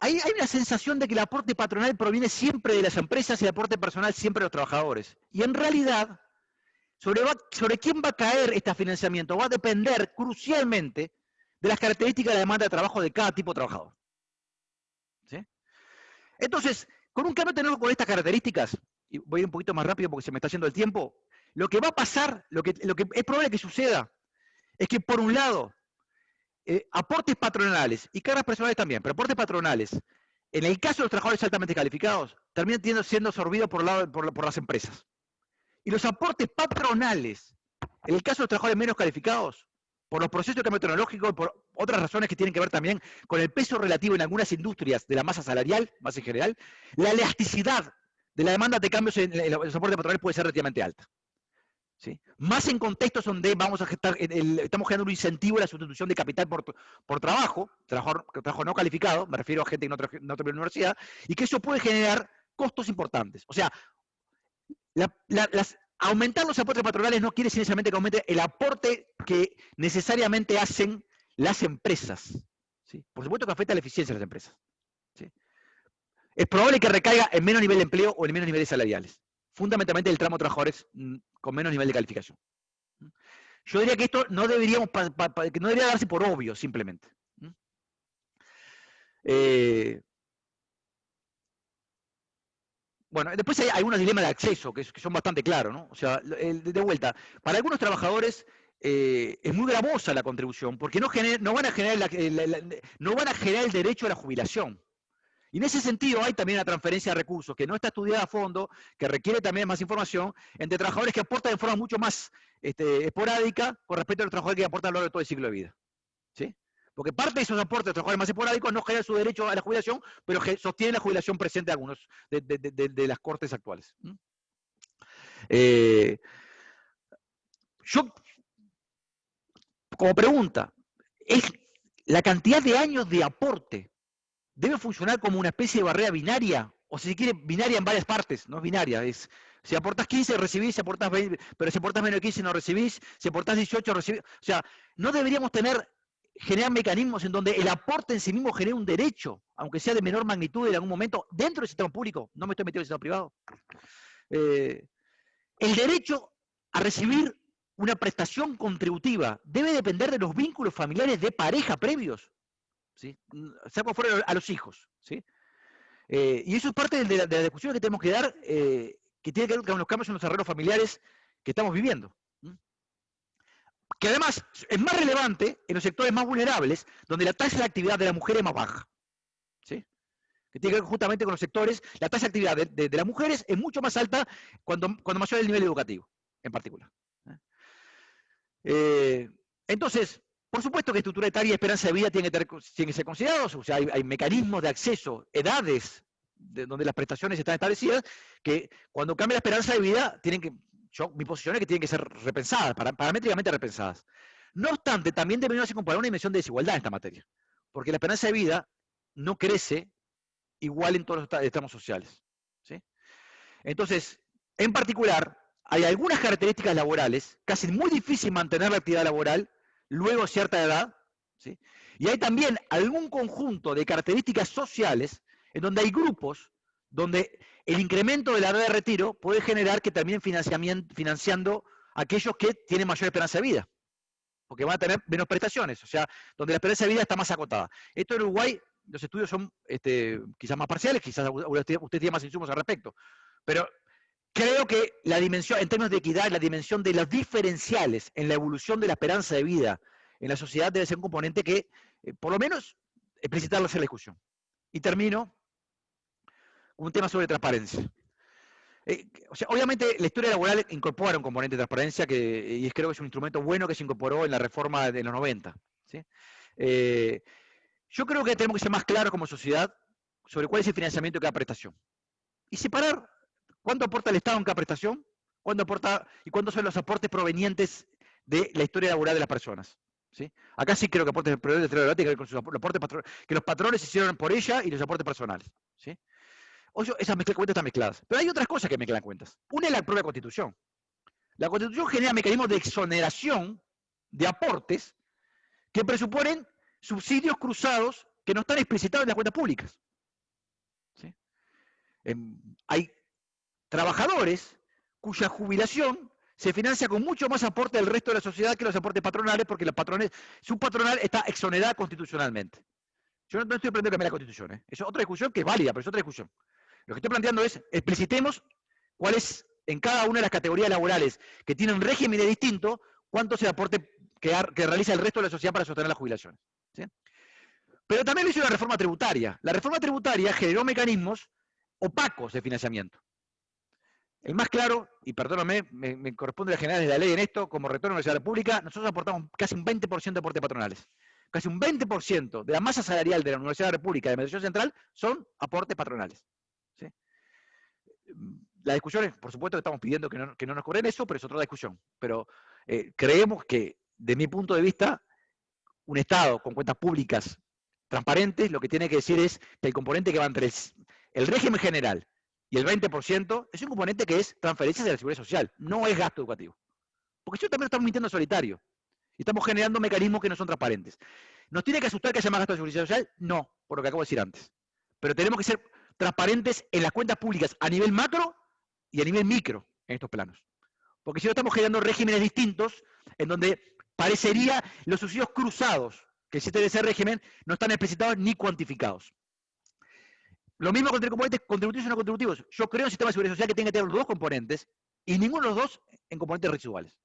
hay una sensación de que el aporte patronal proviene siempre de las empresas y el aporte personal siempre de los trabajadores. Y en realidad, sobre quién va a caer este financiamiento va a depender crucialmente de las características de la demanda de trabajo de cada tipo de trabajador. ¿Sí? Entonces, con un cambio tecnológico con estas características, y voy a ir un poquito más rápido porque se me está yendo el tiempo, lo que va a pasar, lo que es probable que suceda, es que por un lado, aportes patronales, y cargas personales también, pero aportes patronales, en el caso de los trabajadores altamente calificados, terminan siendo absorbidos por las empresas. Y los aportes patronales, en el caso de los trabajadores menos calificados, por los procesos de cambio tecnológico y por otras razones que tienen que ver también con el peso relativo en algunas industrias de la masa salarial, más en general, la elasticidad de la demanda de cambios en los aportes patronales puede ser relativamente alta. ¿Sí? Más en contextos donde estamos generando un incentivo a la sustitución de capital por trabajo no calificado, me refiero a gente que no terminó la universidad, y que eso puede generar costos importantes. O sea, aumentar los aportes patronales no quiere decir necesariamente que aumente el aporte que necesariamente hacen las empresas. ¿Sí? Por supuesto que afecta a la eficiencia de las empresas. ¿Sí? Es probable que recaiga en menos nivel de empleo o en menos niveles salariales. Fundamentalmente el tramo de trabajadores con menos nivel de calificación. Yo diría que esto no debería darse por obvio, simplemente. Bueno, después hay algunos dilemas de acceso que son bastante claros, ¿no? O sea, de vuelta, para algunos trabajadores es muy gravosa la contribución porque no van a generar el derecho a la jubilación. Y en ese sentido hay también una transferencia de recursos que no está estudiada a fondo, que requiere también más información, entre trabajadores que aportan de forma mucho más esporádica con respecto a los trabajadores que aportan a lo largo de todo el ciclo de vida. ¿Sí? Porque parte de esos aportes de trabajadores más esporádicos no generan su derecho a la jubilación, pero sostienen la jubilación presente de algunos de las cortes actuales. Yo, como pregunta, ¿es la cantidad de años de aporte debe funcionar como una especie de barrera binaria? O si se quiere, binaria en varias partes, no es binaria, es si aportás 15 recibís, si aportás 20, pero si aportás menos de 15 no recibís, si aportás 18 recibís. O sea, no deberíamos generar mecanismos en donde el aporte en sí mismo genere un derecho, aunque sea de menor magnitud en algún momento, dentro del sistema público, no me estoy metiendo en el sistema privado. El derecho a recibir una prestación contributiva debe depender de los vínculos familiares de pareja previos, ¿sí? Sea como fuera a los hijos, ¿sí? Y eso es parte de la discusión que tenemos que dar, que tiene que ver con los cambios en los arreglos familiares que estamos viviendo. Que además es más relevante en los sectores más vulnerables, donde la tasa de actividad de la mujer es más baja. ¿Sí? Que tiene que ver justamente con los sectores, la tasa de actividad de las mujeres es mucho más alta cuando mayor es el nivel educativo, en particular. Entonces, por supuesto que estructura etaria y esperanza de vida tienen que ser considerados, o sea, hay mecanismos de acceso, edades, donde las prestaciones están establecidas, que cuando cambia la esperanza de vida, mi posición es que tienen que ser repensadas, paramétricamente repensadas. No obstante, también deberíamos comparar una dimensión de desigualdad en esta materia, porque la esperanza de vida no crece igual en todos los tramos sociales. ¿Sí? Entonces, en particular, hay algunas características laborales que hacen muy difícil mantener la actividad laboral luego de cierta edad, ¿sí? Y hay también algún conjunto de características sociales en donde hay grupos donde el incremento de la edad de retiro puede generar que terminen financiando a aquellos que tienen mayor esperanza de vida, porque van a tener menos prestaciones, o sea, donde la esperanza de vida está más acotada. Esto en Uruguay, los estudios son quizás más parciales, quizás usted tiene más insumos al respecto, pero creo que la dimensión, en términos de equidad, la dimensión de los diferenciales en la evolución de la esperanza de vida en la sociedad debe ser un componente que, por lo menos, explicitarlo en la discusión. Y termino con un tema sobre transparencia. O sea, obviamente la historia laboral incorpora un componente de transparencia y creo que es un instrumento bueno que se incorporó en la reforma de los 90. ¿Sí? Yo creo que tenemos que ser más claros como sociedad sobre cuál es el financiamiento de cada prestación. Y separar cuánto aporta el Estado en cada prestación, cuánto aporta y cuántos son los aportes provenientes de la historia laboral de las personas. ¿Sí? Acá sí creo que aportes de la historia laboral tiene que ver con los aportes que los patrones hicieron por ella y los aportes personales. ¿Sí? Esas cuentas están mezcladas. Pero hay otras cosas que mezclan cuentas. Una es la propia Constitución. La Constitución genera mecanismos de exoneración de aportes que presuponen subsidios cruzados que no están explicitados en las cuentas públicas. ¿Sí? Hay trabajadores cuya jubilación se financia con mucho más aporte del resto de la sociedad que los aportes patronales, porque su patronal está exonerada constitucionalmente. Yo no estoy planteando cambiar la Constitución, ¿eh? Es otra discusión que es válida, pero es otra discusión. Lo que estoy planteando es, explicitemos cuál es, en cada una de las categorías laborales que tienen regímenes distintos, cuánto es el aporte que realiza el resto de la sociedad para sostener las jubilaciones. ¿Sí? Pero también lo hizo la reforma tributaria. La reforma tributaria generó mecanismos opacos de financiamiento. El más claro, y perdóname, me corresponde a generar de la ley en esto, como rector de la Universidad de la República, nosotros aportamos casi un 20% de aportes patronales. Casi un 20% de la masa salarial de la Universidad de la República de Administración Central son aportes patronales. ¿Sí? La discusión es, por supuesto, que estamos pidiendo que no nos cobren eso, pero es otra discusión. Pero creemos que, de mi punto de vista, un Estado con cuentas públicas transparentes, lo que tiene que decir es que el componente que va entre el régimen general y el 20% es un componente que es transferencias de la seguridad social, no es gasto educativo. Porque eso también lo estamos mintiendo en solitario. Y estamos generando mecanismos que no son transparentes. ¿Nos tiene que asustar que haya más gasto de seguridad social? No, por lo que acabo de decir antes. Pero tenemos que ser transparentes en las cuentas públicas a nivel macro y a nivel micro en estos planos. Porque si no estamos generando regímenes distintos en donde parecería los subsidios cruzados que existen de ese régimen no están explicitados ni cuantificados. Lo mismo con componentes contributivos y no contributivos. Yo creo en un sistema de seguridad social que tenga que tener los dos componentes y ninguno de los dos en componentes residuales.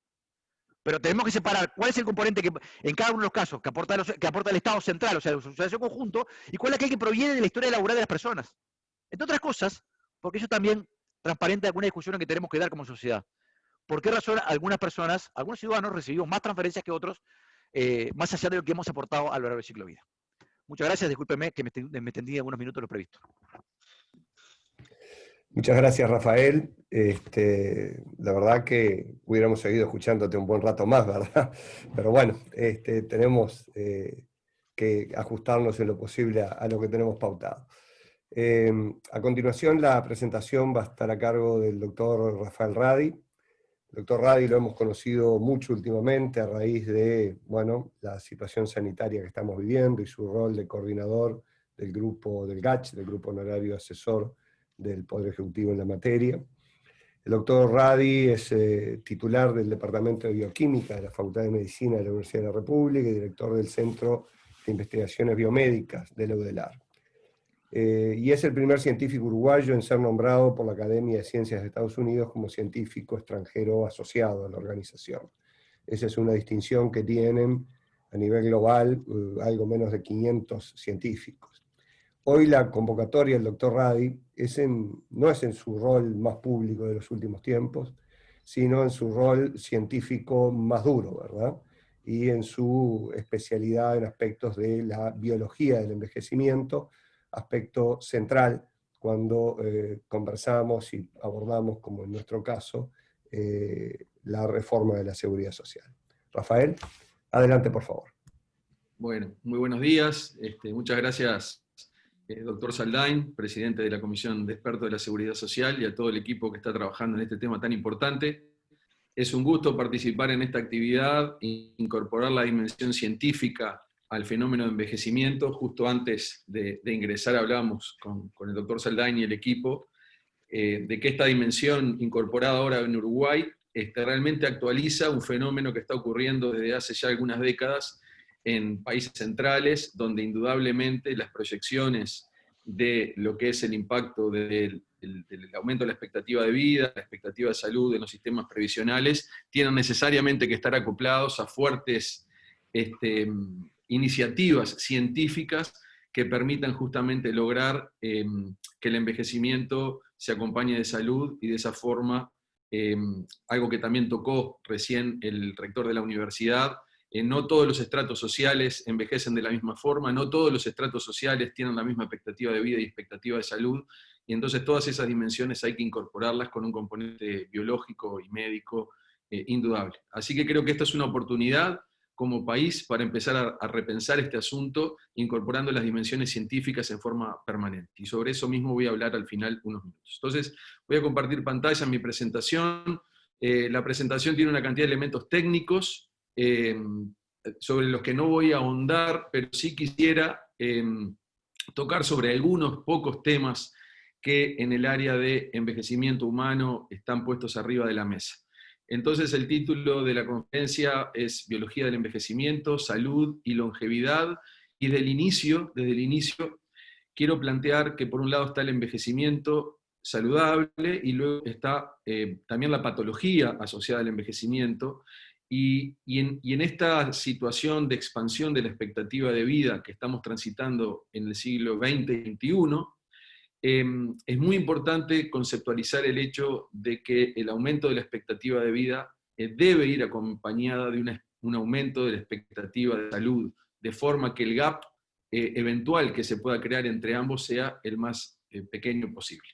Pero tenemos que separar cuál es el componente que, en cada uno de los casos, que aporta el Estado central, o sea, la sociedad conjunto, y cuál es aquel que proviene de la historia laboral de las personas. Entre otras cosas, porque eso también transparenta alguna discusión que tenemos que dar como sociedad. ¿Por qué razón algunas personas, algunos ciudadanos recibimos más transferencias que otros, más allá de lo que hemos aportado a lo largo del ciclo de vida? Muchas gracias, discúlpeme que me extendí algunos minutos lo previsto. Muchas gracias, Rafael. La verdad que hubiéramos seguido escuchándote un buen rato más, ¿verdad? Pero bueno, tenemos que ajustarnos en lo posible a lo que tenemos pautado. A continuación, la presentación va a estar a cargo del doctor Rafael Radi. El doctor Radi lo hemos conocido mucho últimamente a raíz de, bueno, la situación sanitaria que estamos viviendo y su rol de coordinador del grupo del GACH, del Grupo Honorario Asesor del Poder Ejecutivo en la materia. El doctor Radi es titular del Departamento de Bioquímica de la Facultad de Medicina de la Universidad de la República y director del Centro de Investigaciones Biomédicas de la UDELAR. Y es el primer científico uruguayo en ser nombrado por la Academia de Ciencias de Estados Unidos como científico extranjero asociado a la organización. Esa es una distinción que tienen a nivel global algo menos de 500 científicos. Hoy la convocatoria del doctor Radi no es en su rol más público de los últimos tiempos, sino en su rol científico más duro, ¿verdad? Y en su especialidad en aspectos de la biología del envejecimiento, aspecto central cuando conversamos y abordamos, como en nuestro caso, la reforma de la seguridad social. Rafael, adelante, por favor. Bueno, muy buenos días. Muchas gracias, doctor Saldain, presidente de la Comisión de Expertos de la Seguridad Social, y a todo el equipo que está trabajando en este tema tan importante. Es un gusto participar en esta actividad e incorporar la dimensión científica al fenómeno de envejecimiento. Justo antes de ingresar hablábamos con el doctor Saldain y el equipo de que esta dimensión incorporada ahora en Uruguay realmente actualiza un fenómeno que está ocurriendo desde hace ya algunas décadas en países centrales, donde indudablemente las proyecciones de lo que es el impacto del aumento de la expectativa de vida, la expectativa de salud en los sistemas previsionales, tienen necesariamente que estar acoplados a fuertes iniciativas científicas que permitan justamente lograr que el envejecimiento se acompañe de salud y de esa forma, algo que también tocó recién el rector de la universidad, no todos los estratos sociales envejecen de la misma forma, no todos los estratos sociales tienen la misma expectativa de vida y expectativa de salud, y entonces todas esas dimensiones hay que incorporarlas con un componente biológico y médico indudable. Así que creo que esta es una oportunidad como país para empezar a repensar este asunto, incorporando las dimensiones científicas en forma permanente. Y sobre eso mismo voy a hablar al final unos minutos. Entonces, voy a compartir pantalla en mi presentación. La presentación tiene una cantidad de elementos técnicos, sobre los que no voy a ahondar, pero sí quisiera tocar sobre algunos pocos temas que en el área de envejecimiento humano están puestos arriba de la mesa. Entonces el título de la conferencia es Biología del envejecimiento, salud y longevidad, y desde el inicio quiero plantear que por un lado está el envejecimiento saludable y luego está también la patología asociada al envejecimiento, y en esta situación de expansión de la expectativa de vida que estamos transitando en el siglo XX y XXI, es muy importante conceptualizar el hecho de que el aumento de la expectativa de vida debe ir acompañada de un aumento de la expectativa de salud, de forma que el gap eventual que se pueda crear entre ambos sea el más pequeño posible.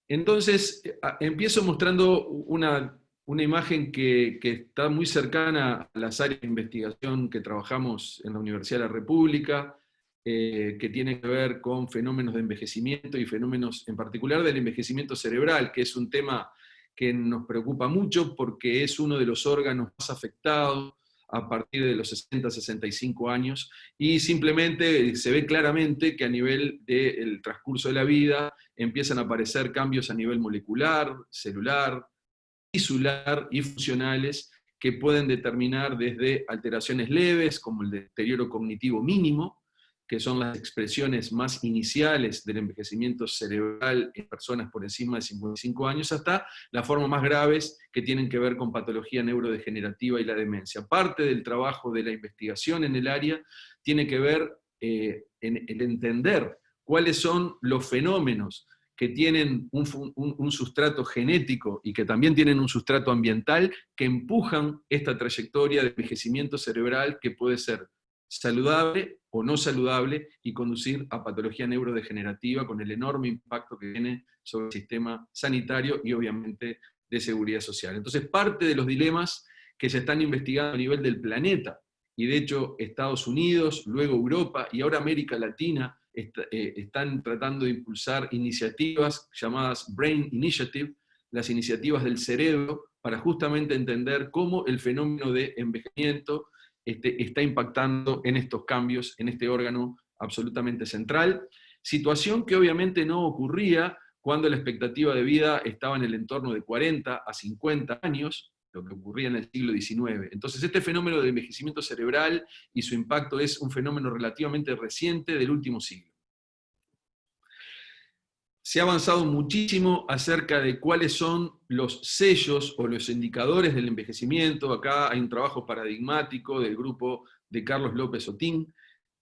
Entonces, empiezo mostrando una imagen que está muy cercana a las áreas de investigación que trabajamos en la Universidad de la República, que tiene que ver con fenómenos de envejecimiento y fenómenos en particular del envejecimiento cerebral, que es un tema que nos preocupa mucho porque es uno de los órganos más afectados a partir de los 60, 65 años, y simplemente se ve claramente que a nivel del transcurso de la vida empiezan a aparecer cambios a nivel molecular, celular, tisular y funcionales que pueden determinar desde alteraciones leves, como el deterioro cognitivo mínimo, que son las expresiones más iniciales del envejecimiento cerebral en personas por encima de 55 años, hasta las formas más graves que tienen que ver con patología neurodegenerativa y la demencia. Parte del trabajo de la investigación en el área tiene que ver en entender cuáles son los fenómenos que tienen un sustrato genético y que también tienen un sustrato ambiental que empujan esta trayectoria de envejecimiento cerebral que puede ser saludable o no saludable y conducir a patología neurodegenerativa con el enorme impacto que tiene sobre el sistema sanitario y obviamente de seguridad social. Entonces parte de los dilemas que se están investigando a nivel del planeta, y de hecho Estados Unidos, luego Europa y ahora América Latina están tratando de impulsar iniciativas llamadas Brain Initiative, las iniciativas del cerebro, para justamente entender cómo el fenómeno de envejecimiento está impactando en estos cambios, en este órgano absolutamente central, situación que obviamente no ocurría cuando la expectativa de vida estaba en el entorno de 40 a 50 años, lo que ocurría en el siglo XIX. Entonces este fenómeno del envejecimiento cerebral y su impacto es un fenómeno relativamente reciente del último siglo. Se ha avanzado muchísimo acerca de cuáles son los sellos o los indicadores del envejecimiento. Acá hay un trabajo paradigmático del grupo de Carlos López Otín,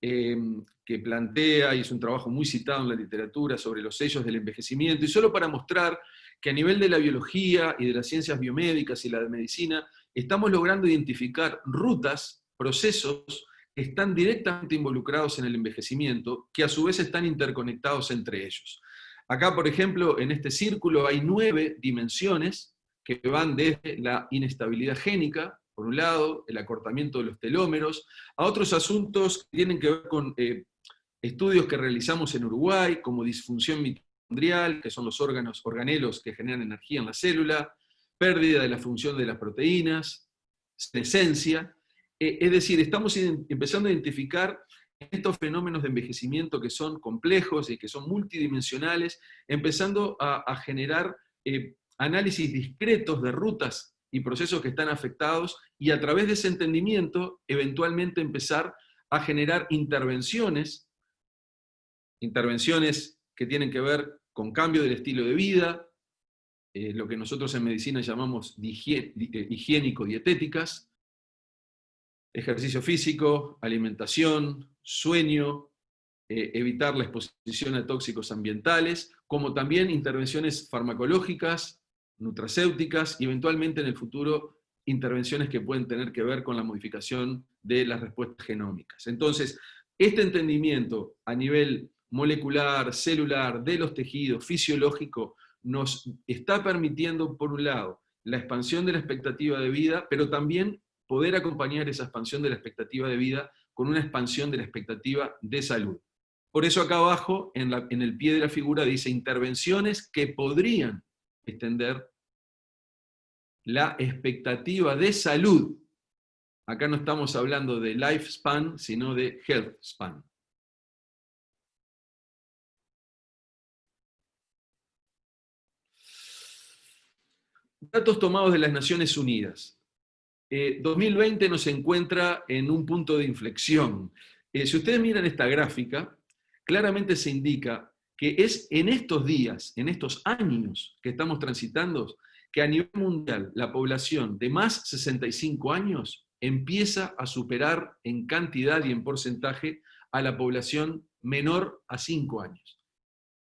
que plantea, y es un trabajo muy citado en la literatura, sobre los sellos del envejecimiento, y solo para mostrar que a nivel de la biología y de las ciencias biomédicas y la de medicina, estamos logrando identificar rutas, procesos, que están directamente involucrados en el envejecimiento, que a su vez están interconectados entre ellos. Acá, por ejemplo, en este círculo hay 9 dimensiones que van desde la inestabilidad génica, por un lado, el acortamiento de los telómeros, a otros asuntos que tienen que ver con estudios que realizamos en Uruguay, como disfunción mitocondrial, que son los organelos que generan energía en la célula, pérdida de la función de las proteínas, senescencia. Es decir, estamos empezando a identificar estos fenómenos de envejecimiento que son complejos y que son multidimensionales, empezando a generar análisis discretos de rutas y procesos que están afectados, y a través de ese entendimiento, eventualmente empezar a generar intervenciones que tienen que ver con cambio del estilo de vida, lo que nosotros en medicina llamamos higiénico-dietéticas, ejercicio físico, alimentación, sueño, evitar la exposición a tóxicos ambientales, como también intervenciones farmacológicas, nutracéuticas, y eventualmente en el futuro intervenciones que pueden tener que ver con la modificación de las respuestas genómicas. Entonces, este entendimiento a nivel molecular, celular, de los tejidos, fisiológico, nos está permitiendo, por un lado, la expansión de la expectativa de vida, pero también poder acompañar esa expansión de la expectativa de vida con una expansión de la expectativa de salud. Por eso acá abajo, en el pie de la figura, dice intervenciones que podrían extender la expectativa de salud. Acá no estamos hablando de lifespan, sino de health span. Datos tomados de las Naciones Unidas. 2020 nos encuentra en un punto de inflexión. Si ustedes miran esta gráfica, claramente se indica que es en estos días, en estos años que estamos transitando, que a nivel mundial la población de más 65 años empieza a superar en cantidad y en porcentaje a la población menor a 5 años.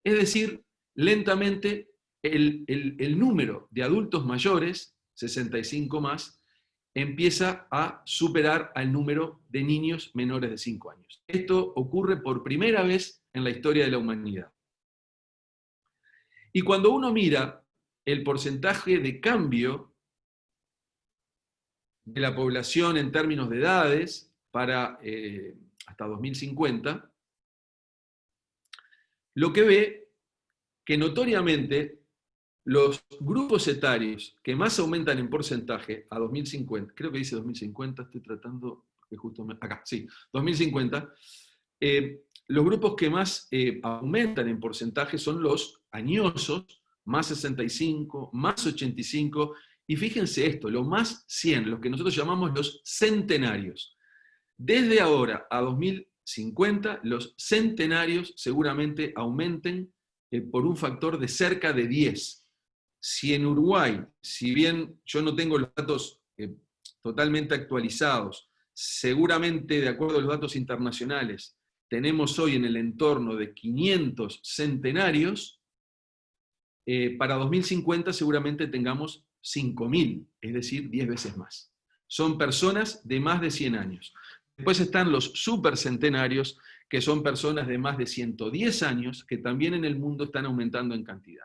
Es decir, lentamente el número de adultos mayores, 65 más, empieza a superar al número de niños menores de 5 años. Esto ocurre por primera vez en la historia de la humanidad. Y cuando uno mira el porcentaje de cambio de la población en términos de edades para hasta 2050, lo que ve que notoriamente los grupos etarios que más aumentan en porcentaje a 2050, creo que dice 2050, estoy tratando, que justo acá, sí, 2050, los grupos que más aumentan en porcentaje son los añosos, más 65, más 85, y fíjense esto, los más 100, los que nosotros llamamos los centenarios. Desde ahora a 2050, los centenarios seguramente aumenten por un factor de cerca de 10. Si en Uruguay, si bien yo no tengo los datos totalmente actualizados, seguramente de acuerdo a los datos internacionales, tenemos hoy en el entorno de 500 centenarios, para 2050 seguramente tengamos 5.000, es decir, 10 veces más. Son personas de más de 100 años. Después están los supercentenarios, que son personas de más de 110 años, que también en el mundo están aumentando en cantidad.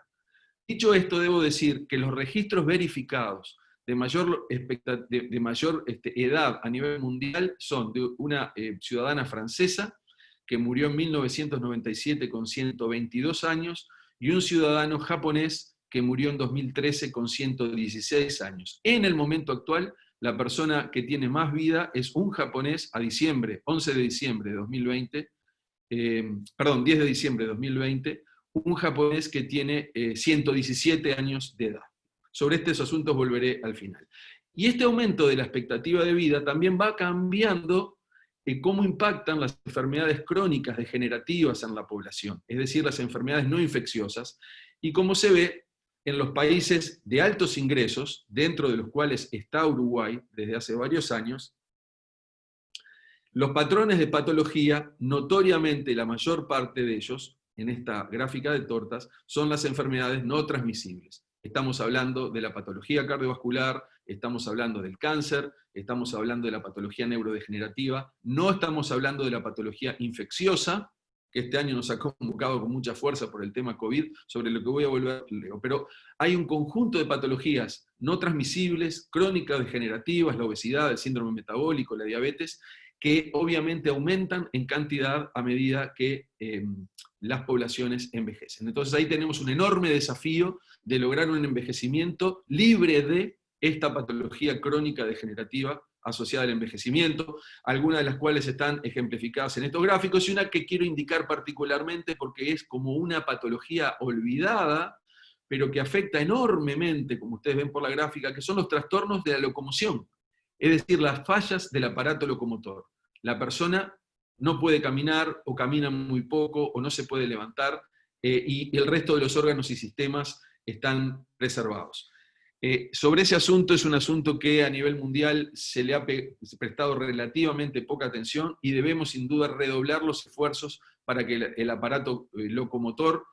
Dicho esto, debo decir que los registros verificados de mayor edad a nivel mundial son de una ciudadana francesa que murió en 1997 con 122 años y un ciudadano japonés que murió en 2013 con 116 años. En el momento actual, la persona que tiene más vida es un japonés a diciembre, 11 de diciembre de 2020, 10 de diciembre de 2020, un japonés que tiene 117 años de edad. Sobre estos asuntos volveré al final. Y este aumento de la expectativa de vida también va cambiando cómo impactan las enfermedades crónicas degenerativas en la población, es decir, las enfermedades no infecciosas, y como se ve en los países de altos ingresos, dentro de los cuales está Uruguay desde hace varios años, los patrones de patología, notoriamente la mayor parte de ellos, en esta gráfica de tortas, son las enfermedades no transmisibles. Estamos hablando de la patología cardiovascular, estamos hablando del cáncer, estamos hablando de la patología neurodegenerativa, no estamos hablando de la patología infecciosa, que este año nos ha convocado con mucha fuerza por el tema COVID, sobre lo que voy a volver luego. Pero hay un conjunto de patologías no transmisibles, crónicas degenerativas, la obesidad, el síndrome metabólico, la diabetes, que obviamente aumentan en cantidad a medida que las poblaciones envejecen. Entonces ahí tenemos un enorme desafío de lograr un envejecimiento libre de esta patología crónica degenerativa asociada al envejecimiento, algunas de las cuales están ejemplificadas en estos gráficos, y una que quiero indicar particularmente porque es como una patología olvidada, pero que afecta enormemente, como ustedes ven por la gráfica, que son los trastornos de la locomoción, es decir, las fallas del aparato locomotor. La persona no puede caminar, o camina muy poco, o no se puede levantar, y el resto de los órganos y sistemas están preservados. Sobre ese asunto, es un asunto que a nivel mundial se le ha prestado relativamente poca atención, y debemos sin duda redoblar los esfuerzos para que el aparato locomotor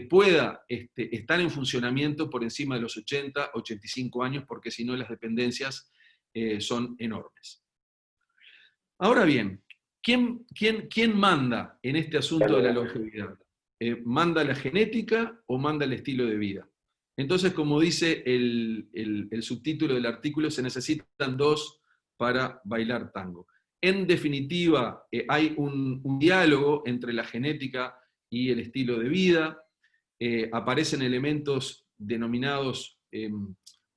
pueda estar en funcionamiento por encima de los 80, 85 años, porque si no las dependencias son enormes. Ahora bien, ¿quién manda en este asunto de la longevidad? ¿Manda la genética o manda el estilo de vida? Entonces, como dice el subtítulo del artículo, se necesitan dos para bailar tango. En definitiva, hay un diálogo entre la genética y el estilo de vida, aparecen elementos denominados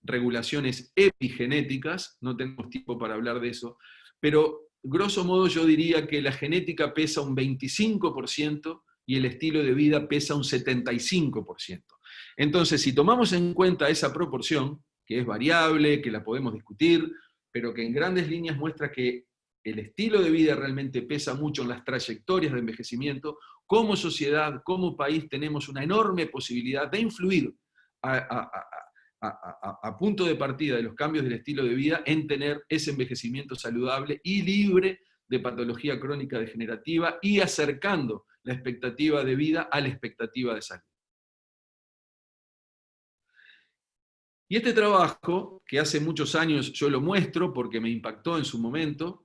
regulaciones epigenéticas, no tenemos tiempo para hablar de eso, pero grosso modo yo diría que la genética pesa un 25% y el estilo de vida pesa un 75%. Entonces, si tomamos en cuenta esa proporción, que es variable, que la podemos discutir, pero que en grandes líneas muestra que el estilo de vida realmente pesa mucho en las trayectorias de envejecimiento, como sociedad, como país, tenemos una enorme posibilidad de influir a punto de partida de los cambios del estilo de vida en tener ese envejecimiento saludable y libre de patología crónica degenerativa y acercando la expectativa de vida a la expectativa de salud. Y este trabajo, que hace muchos años yo lo muestro porque me impactó en su momento,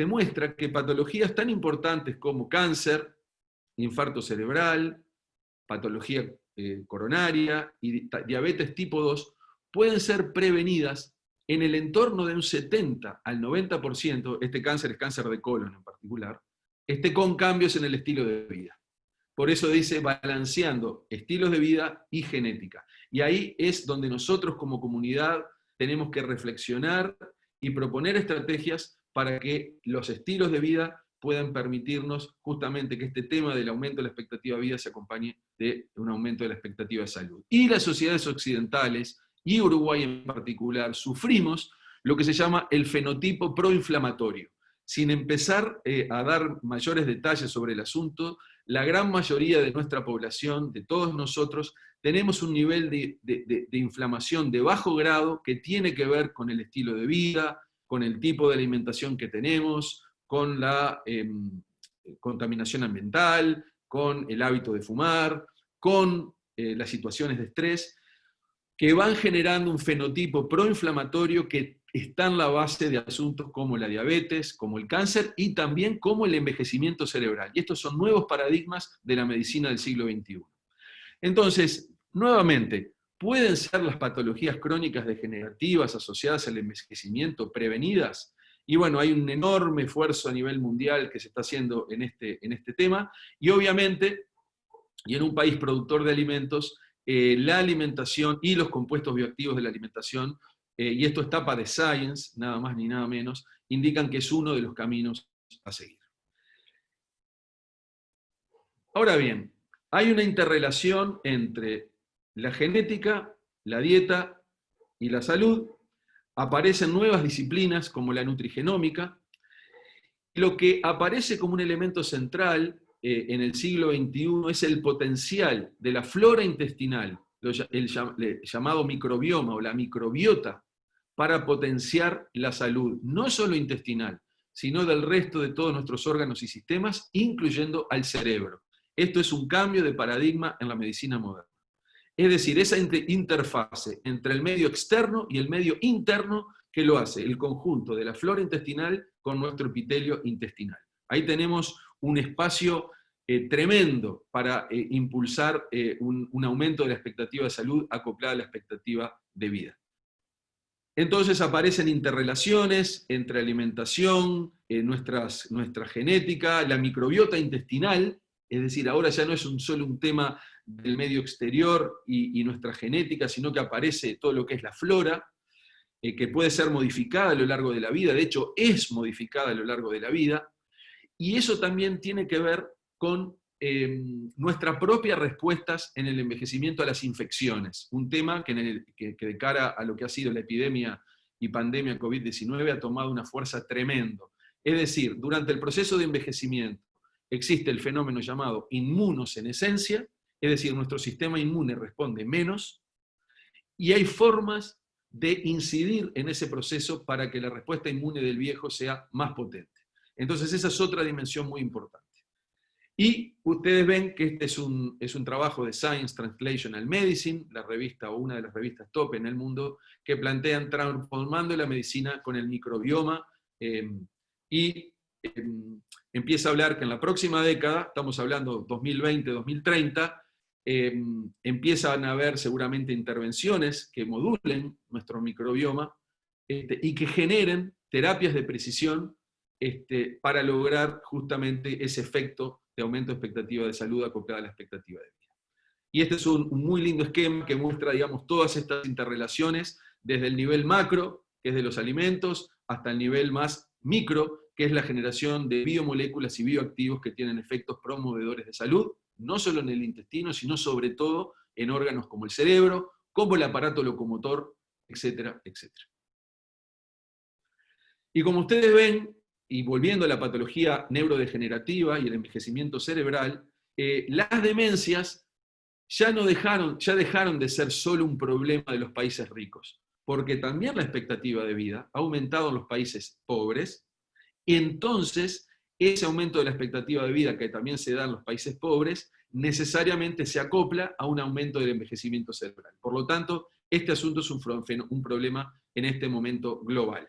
muestra que patologías tan importantes como cáncer, infarto cerebral, patología coronaria y diabetes tipo 2 pueden ser prevenidas en el entorno de un 70 al 90%, este cáncer es cáncer de colon en particular, con cambios en el estilo de vida. Por eso dice balanceando estilos de vida y genética. Y ahí es donde nosotros como comunidad tenemos que reflexionar y proponer estrategias para que los estilos de vida puedan permitirnos justamente que este tema del aumento de la expectativa de vida se acompañe de un aumento de la expectativa de salud. Y las sociedades occidentales, y Uruguay en particular, sufrimos lo que se llama el fenotipo proinflamatorio. Sin empezar a dar mayores detalles sobre el asunto, la gran mayoría de nuestra población, de todos nosotros, tenemos un nivel de inflamación de bajo grado que tiene que ver con el estilo de vida, con el tipo de alimentación que tenemos, con la contaminación ambiental, con el hábito de fumar, con las situaciones de estrés, que van generando un fenotipo proinflamatorio que está en la base de asuntos como la diabetes, como el cáncer y también como el envejecimiento cerebral. Y estos son nuevos paradigmas de la medicina del siglo XXI. Entonces, nuevamente, ¿pueden ser las patologías crónicas degenerativas asociadas al envejecimiento prevenidas? Y bueno, hay un enorme esfuerzo a nivel mundial que se está haciendo en este tema, y obviamente, y en un país productor de alimentos, la alimentación y los compuestos bioactivos de la alimentación, y esto es tapa de Science, nada más ni nada menos, indican que es uno de los caminos a seguir. Ahora bien, hay una interrelación entre la genética, la dieta y la salud. Aparecen nuevas disciplinas como la nutrigenómica. Lo que aparece como un elemento central en el siglo XXI es el potencial de la flora intestinal, el llamado microbioma o la microbiota, para potenciar la salud, no solo intestinal, sino del resto de todos nuestros órganos y sistemas, incluyendo al cerebro. Esto es un cambio de paradigma en la medicina moderna. Es decir, esa interfase entre el medio externo y el medio interno que lo hace el conjunto de la flora intestinal con nuestro epitelio intestinal. Ahí tenemos un espacio tremendo para impulsar un aumento de la expectativa de salud acoplada a la expectativa de vida. Entonces aparecen interrelaciones entre alimentación, nuestra genética, la microbiota intestinal, es decir, ahora ya no es solo un tema del medio exterior y nuestra genética, sino que aparece todo lo que es la flora, que puede ser modificada a lo largo de la vida, de hecho es modificada a lo largo de la vida, y eso también tiene que ver con nuestras propias respuestas en el envejecimiento a las infecciones, un tema que de cara a lo que ha sido la epidemia y pandemia COVID-19 ha tomado una fuerza tremenda. Es decir, durante el proceso de envejecimiento existe el fenómeno llamado inmunosenescencia, es decir, nuestro sistema inmune responde menos, y hay formas de incidir en ese proceso para que la respuesta inmune del viejo sea más potente. Entonces esa es otra dimensión muy importante. Y ustedes ven que este es un trabajo de Science Translational Medicine, la revista o una de las revistas top en el mundo, que plantean transformando la medicina con el microbioma, empieza a hablar que en la próxima década, estamos hablando 2020-2030, empiezan a haber seguramente intervenciones que modulen nuestro microbioma y que generen terapias de precisión para lograr justamente ese efecto de aumento de expectativa de salud acoplada a la expectativa de vida. Y este es un muy lindo esquema que muestra, digamos, todas estas interrelaciones desde el nivel macro, que es de los alimentos, hasta el nivel más micro, que es la generación de biomoléculas y bioactivos que tienen efectos promovedores de salud, no solo en el intestino, sino sobre todo en órganos como el cerebro, como el aparato locomotor, etcétera, etcétera. Y como ustedes ven, y volviendo a la patología neurodegenerativa y el envejecimiento cerebral, las demencias ya dejaron de ser solo un problema de los países ricos, porque también la expectativa de vida ha aumentado en los países pobres, y entonces ese aumento de la expectativa de vida que también se da en los países pobres, necesariamente se acopla a un aumento del envejecimiento cerebral. Por lo tanto, este asunto es un problema en este momento global.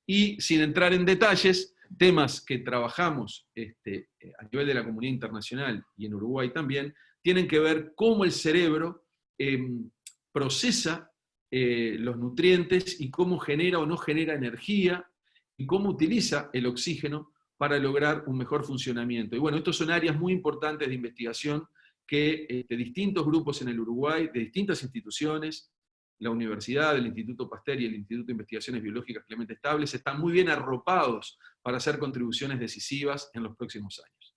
Y sin entrar en detalles, temas que trabajamos a nivel de la comunidad internacional y en Uruguay también, tienen que ver cómo el cerebro procesa los nutrientes y cómo genera o no genera energía y cómo utiliza el oxígeno para lograr un mejor funcionamiento. Y bueno, estos son áreas muy importantes de investigación que distintos grupos en el Uruguay, de distintas instituciones, la Universidad, el Instituto Pasteur y el Instituto de Investigaciones Biológicas Clemente Estables, están muy bien arropados para hacer contribuciones decisivas en los próximos años.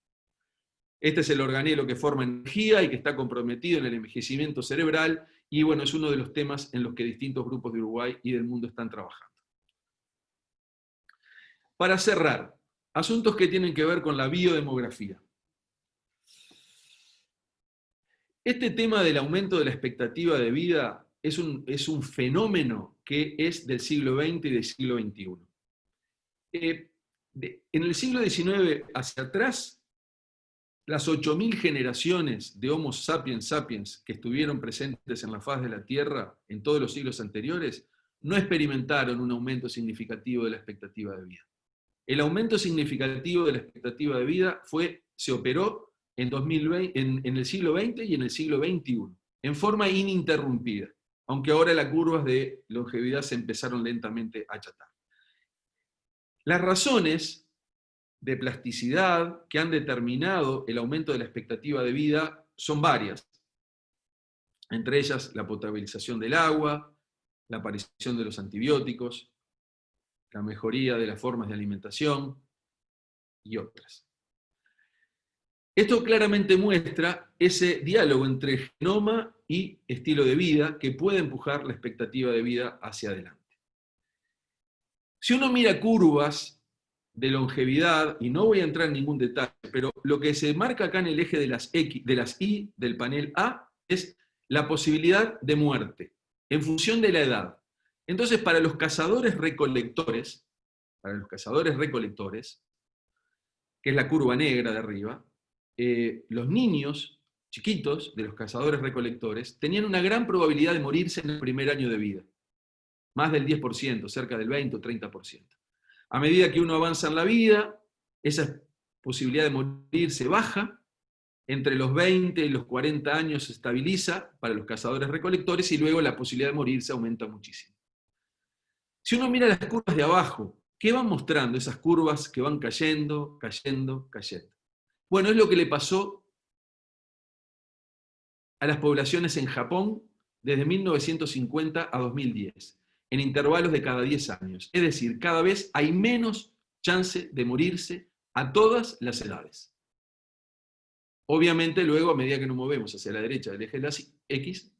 Este es el organelo que forma energía y que está comprometido en el envejecimiento cerebral, y bueno, es uno de los temas en los que distintos grupos de Uruguay y del mundo están trabajando. Para cerrar, asuntos que tienen que ver con la biodemografía. Este tema del aumento de la expectativa de vida es un fenómeno que es del siglo XX y del siglo XXI. En el siglo XIX hacia atrás, las 8.000 generaciones de Homo sapiens sapiens que estuvieron presentes en la faz de la Tierra en todos los siglos anteriores, no experimentaron un aumento significativo de la expectativa de vida. El aumento significativo de la expectativa de vida se operó en el siglo XX y en el siglo XXI, en forma ininterrumpida, aunque ahora las curvas de longevidad se empezaron lentamente a achatar. Las razones de plasticidad que han determinado el aumento de la expectativa de vida son varias, entre ellas la potabilización del agua, la aparición de los antibióticos, la mejoría de las formas de alimentación y otras. Esto claramente muestra ese diálogo entre genoma y estilo de vida que puede empujar la expectativa de vida hacia adelante. Si uno mira curvas de longevidad, y no voy a entrar en ningún detalle, pero lo que se marca acá en el eje de las Y del panel A es la posibilidad de muerte en función de la edad. Entonces, para los cazadores-recolectores, que es la curva negra de arriba, los niños chiquitos de los cazadores-recolectores tenían una gran probabilidad de morirse en el primer año de vida. Más del 10%, cerca del 20 o 30%. A medida que uno avanza en la vida, esa posibilidad de morirse baja, entre los 20 y los 40 años se estabiliza para los cazadores-recolectores y luego la posibilidad de morirse aumenta muchísimo. Si uno mira las curvas de abajo, ¿qué van mostrando esas curvas que van cayendo, cayendo, cayendo? Bueno, es lo que le pasó a las poblaciones en Japón desde 1950 a 2010, en intervalos de cada 10 años. Es decir, cada vez hay menos chance de morirse a todas las edades. Obviamente, luego, a medida que nos movemos hacia la derecha del eje de las X,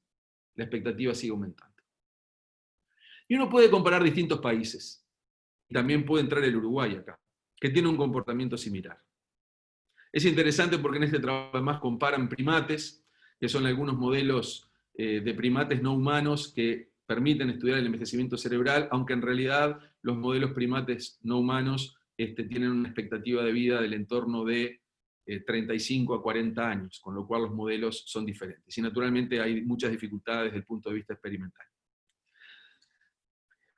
la expectativa sigue aumentando. Y uno puede comparar distintos países. También puede entrar el Uruguay acá, que tiene un comportamiento similar. Es interesante porque en este trabajo además comparan primates, que son algunos modelos de primates no humanos que permiten estudiar el envejecimiento cerebral, aunque en realidad los modelos primates no humanos tienen una expectativa de vida del entorno de 35 a 40 años, con lo cual los modelos son diferentes. Y naturalmente hay muchas dificultades desde el punto de vista experimental.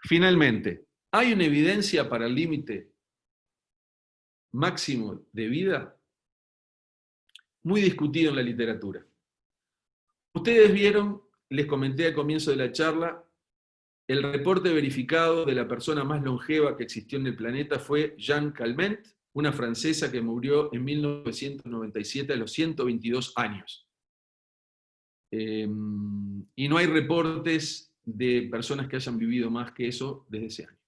Finalmente, ¿hay una evidencia para el límite máximo de vida? Muy discutido en la literatura. Ustedes vieron, les comenté al comienzo de la charla, el reporte verificado de la persona más longeva que existió en el planeta fue Jeanne Calment, una francesa que murió en 1997 a los 122 años. Y no hay reportes de personas que hayan vivido más que eso desde ese año.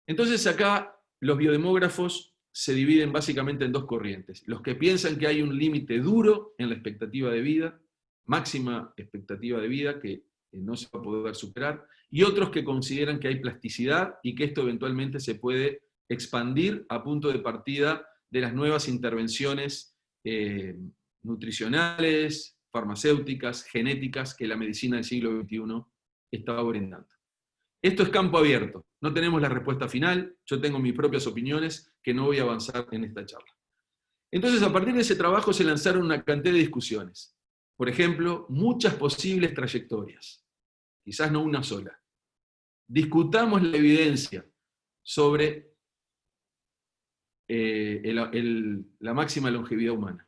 Entonces acá los biodemógrafos se dividen básicamente en dos corrientes. Los que piensan que hay un límite duro en la expectativa de vida, máxima expectativa de vida, que no se va a poder superar, y otros que consideran que hay plasticidad y que esto eventualmente se puede expandir a punto de partida de las nuevas intervenciones nutricionales, farmacéuticas, genéticas que la medicina del siglo XXI estaba brindando. Esto es campo abierto, no tenemos la respuesta final, yo tengo mis propias opiniones que no voy a avanzar en esta charla. Entonces, a partir de ese trabajo se lanzaron una cantidad de discusiones. Por ejemplo, muchas posibles trayectorias, quizás no una sola. Discutamos la evidencia sobre la máxima longevidad humana.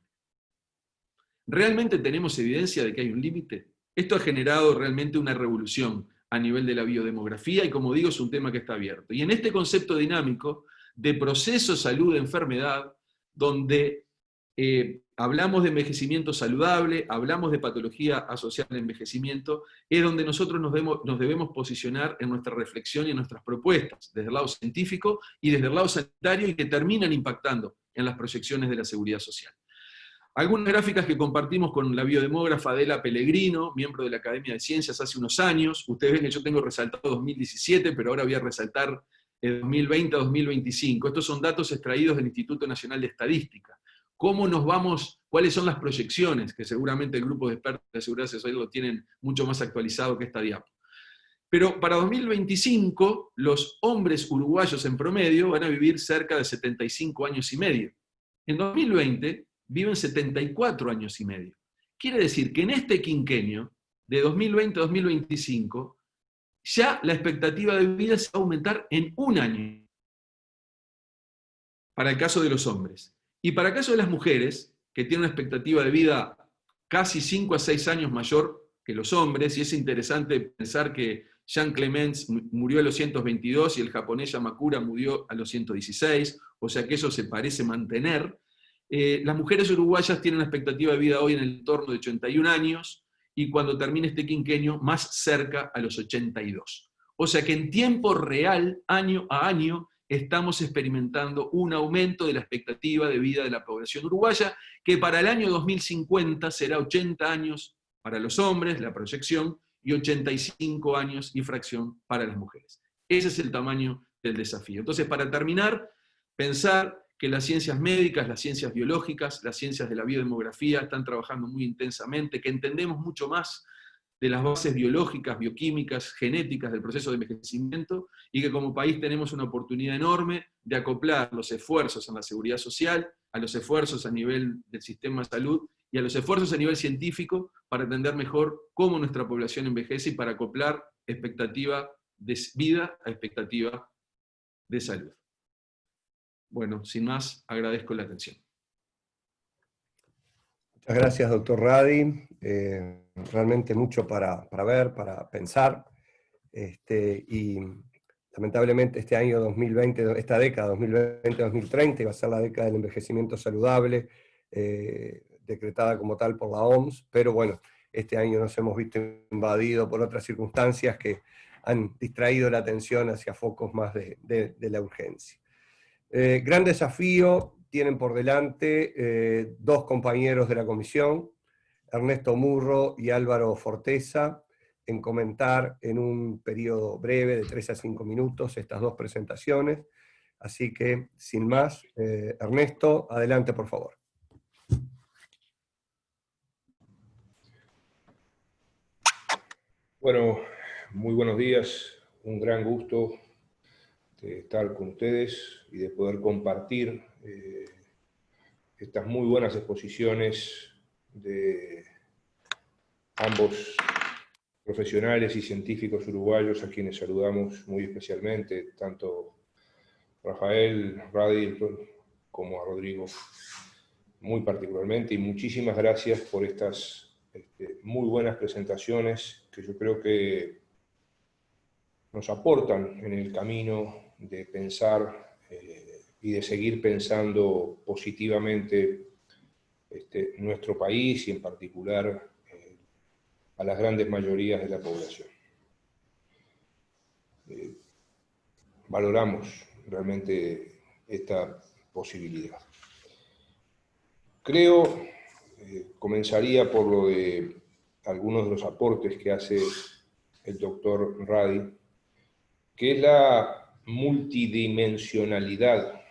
¿Realmente tenemos evidencia de que hay un límite? Esto ha generado realmente una revolución a nivel de la biodemografía y, como digo, es un tema que está abierto. Y en este concepto dinámico de proceso, salud, enfermedad, donde hablamos de envejecimiento saludable, hablamos de patología asociada al envejecimiento, es donde nosotros nos debemos posicionar en nuestra reflexión y en nuestras propuestas, desde el lado científico y desde el lado sanitario, y que terminan impactando en las proyecciones de la seguridad social. Algunas gráficas que compartimos con la biodemógrafa Adela Pellegrino, miembro de la Academia de Ciencias hace unos años. Ustedes ven que yo tengo resaltado 2017, pero ahora voy a resaltar 2020 a 2025. Estos son datos extraídos del Instituto Nacional de Estadística. ¿Cómo nos vamos? ¿Cuáles son las proyecciones? Que seguramente el grupo de expertos de seguridad social lo tienen mucho más actualizado que esta diapo. Pero para 2025, los hombres uruguayos en promedio van a vivir cerca de 75 años y medio. En 2020, viven 74 años y medio. Quiere decir que en este quinquenio, de 2020 a 2025, ya la expectativa de vida se va a aumentar en un año, para el caso de los hombres. Y para el caso de las mujeres, que tienen una expectativa de vida casi 5 a 6 años mayor que los hombres, y es interesante pensar que Jean Clements murió a los 122 y el japonés Yamakura murió a los 116, o sea que eso se parece mantener. Las mujeres uruguayas tienen una expectativa de vida hoy en el entorno de 81 años, y cuando termine este quinquenio, más cerca a los 82. O sea que en tiempo real, año a año, estamos experimentando un aumento de la expectativa de vida de la población uruguaya, que para el año 2050 será 80 años para los hombres, la proyección, y 85 años y fracción para las mujeres. Ese es el tamaño del desafío. Entonces, para terminar, pensar que las ciencias médicas, las ciencias biológicas, las ciencias de la biodemografía están trabajando muy intensamente, que entendemos mucho más de las bases biológicas, bioquímicas, genéticas del proceso de envejecimiento, y que como país tenemos una oportunidad enorme de acoplar los esfuerzos en la seguridad social, a los esfuerzos a nivel del sistema de salud, y a los esfuerzos a nivel científico para entender mejor cómo nuestra población envejece y para acoplar expectativa de vida a expectativa de salud. Bueno, sin más, agradezco la atención. Muchas gracias, doctor Radi. Realmente mucho para ver, para pensar. Y lamentablemente este año 2020, esta década 2020-2030, va a ser la década del envejecimiento saludable, decretada como tal por la OMS, pero bueno, este año nos hemos visto invadido por otras circunstancias que han distraído la atención hacia focos más de la urgencia. Gran desafío tienen por delante dos compañeros de la comisión, Ernesto Murro y Álvaro Forteza, en comentar en un periodo breve de 3 a 5 minutos estas dos presentaciones. Así que, sin más, Ernesto, adelante por favor. Bueno, muy buenos días, un gran gusto de estar con ustedes y de poder compartir estas muy buenas exposiciones de ambos profesionales y científicos uruguayos, a quienes saludamos muy especialmente, tanto Rafael Radi como a Rodrigo muy particularmente, y muchísimas gracias por estas muy buenas presentaciones que yo creo que nos aportan en el camino de pensar y de seguir pensando positivamente nuestro país y en particular a las grandes mayorías de la población. valoramos realmente esta posibilidad. Creo, comenzaría por lo de algunos de los aportes que hace el doctor Radi, que es la multidimensionalidad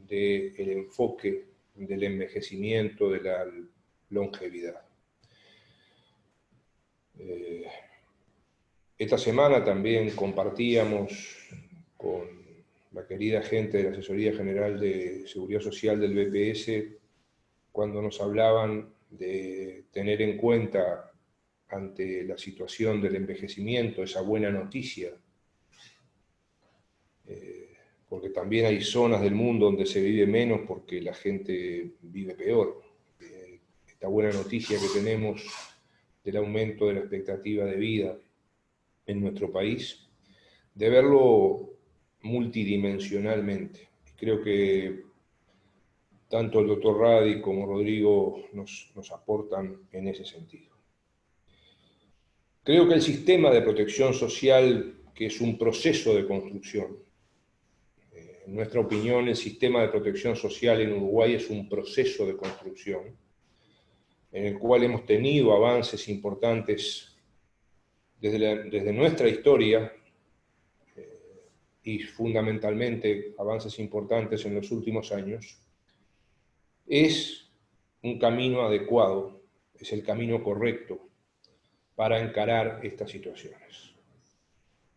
del enfoque del envejecimiento, de la longevidad. Esta semana también compartíamos con la querida gente de la Asesoría General de Seguridad Social del BPS, cuando nos hablaban de tener en cuenta ante la situación del envejecimiento esa buena noticia, porque también hay zonas del mundo donde se vive menos porque la gente vive peor. Esta buena noticia que tenemos del aumento de la expectativa de vida en nuestro país, de verlo multidimensionalmente. Creo que tanto el doctor Radi como Rodrigo nos aportan en ese sentido. Creo que el sistema de protección social, que es un proceso de construcción, en nuestra opinión, el sistema de protección social en Uruguay es un proceso de construcción, en el cual hemos tenido avances importantes desde nuestra historia, y fundamentalmente avances importantes en los últimos años. Es un camino adecuado, es el camino correcto para encarar estas situaciones.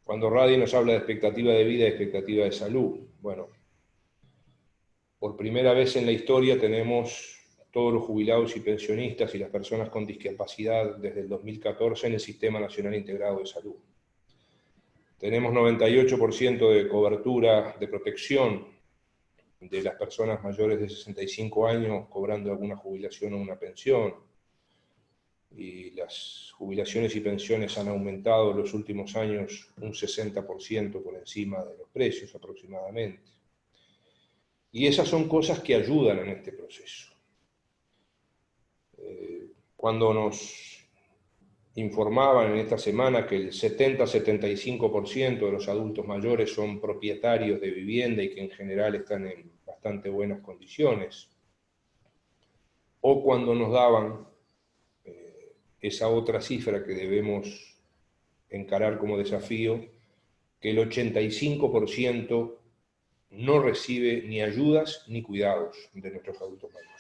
Cuando Radi nos habla de expectativa de vida y expectativa de salud, bueno, por primera vez en la historia tenemos todos los jubilados y pensionistas y las personas con discapacidad desde el 2014 en el Sistema Nacional Integrado de Salud. Tenemos 98% de cobertura de protección de las personas mayores de 65 años cobrando alguna jubilación o una pensión. Y las jubilaciones y pensiones han aumentado en los últimos años un 60% por encima de los precios aproximadamente. Y esas son cosas que ayudan en este proceso. Cuando nos informaban en esta semana que el 70-75% de los adultos mayores son propietarios de vivienda y que en general están en bastante buenas condiciones, o cuando nos daban esa otra cifra que debemos encarar como desafío, que el 85% no recibe ni ayudas ni cuidados de nuestros adultos mayores.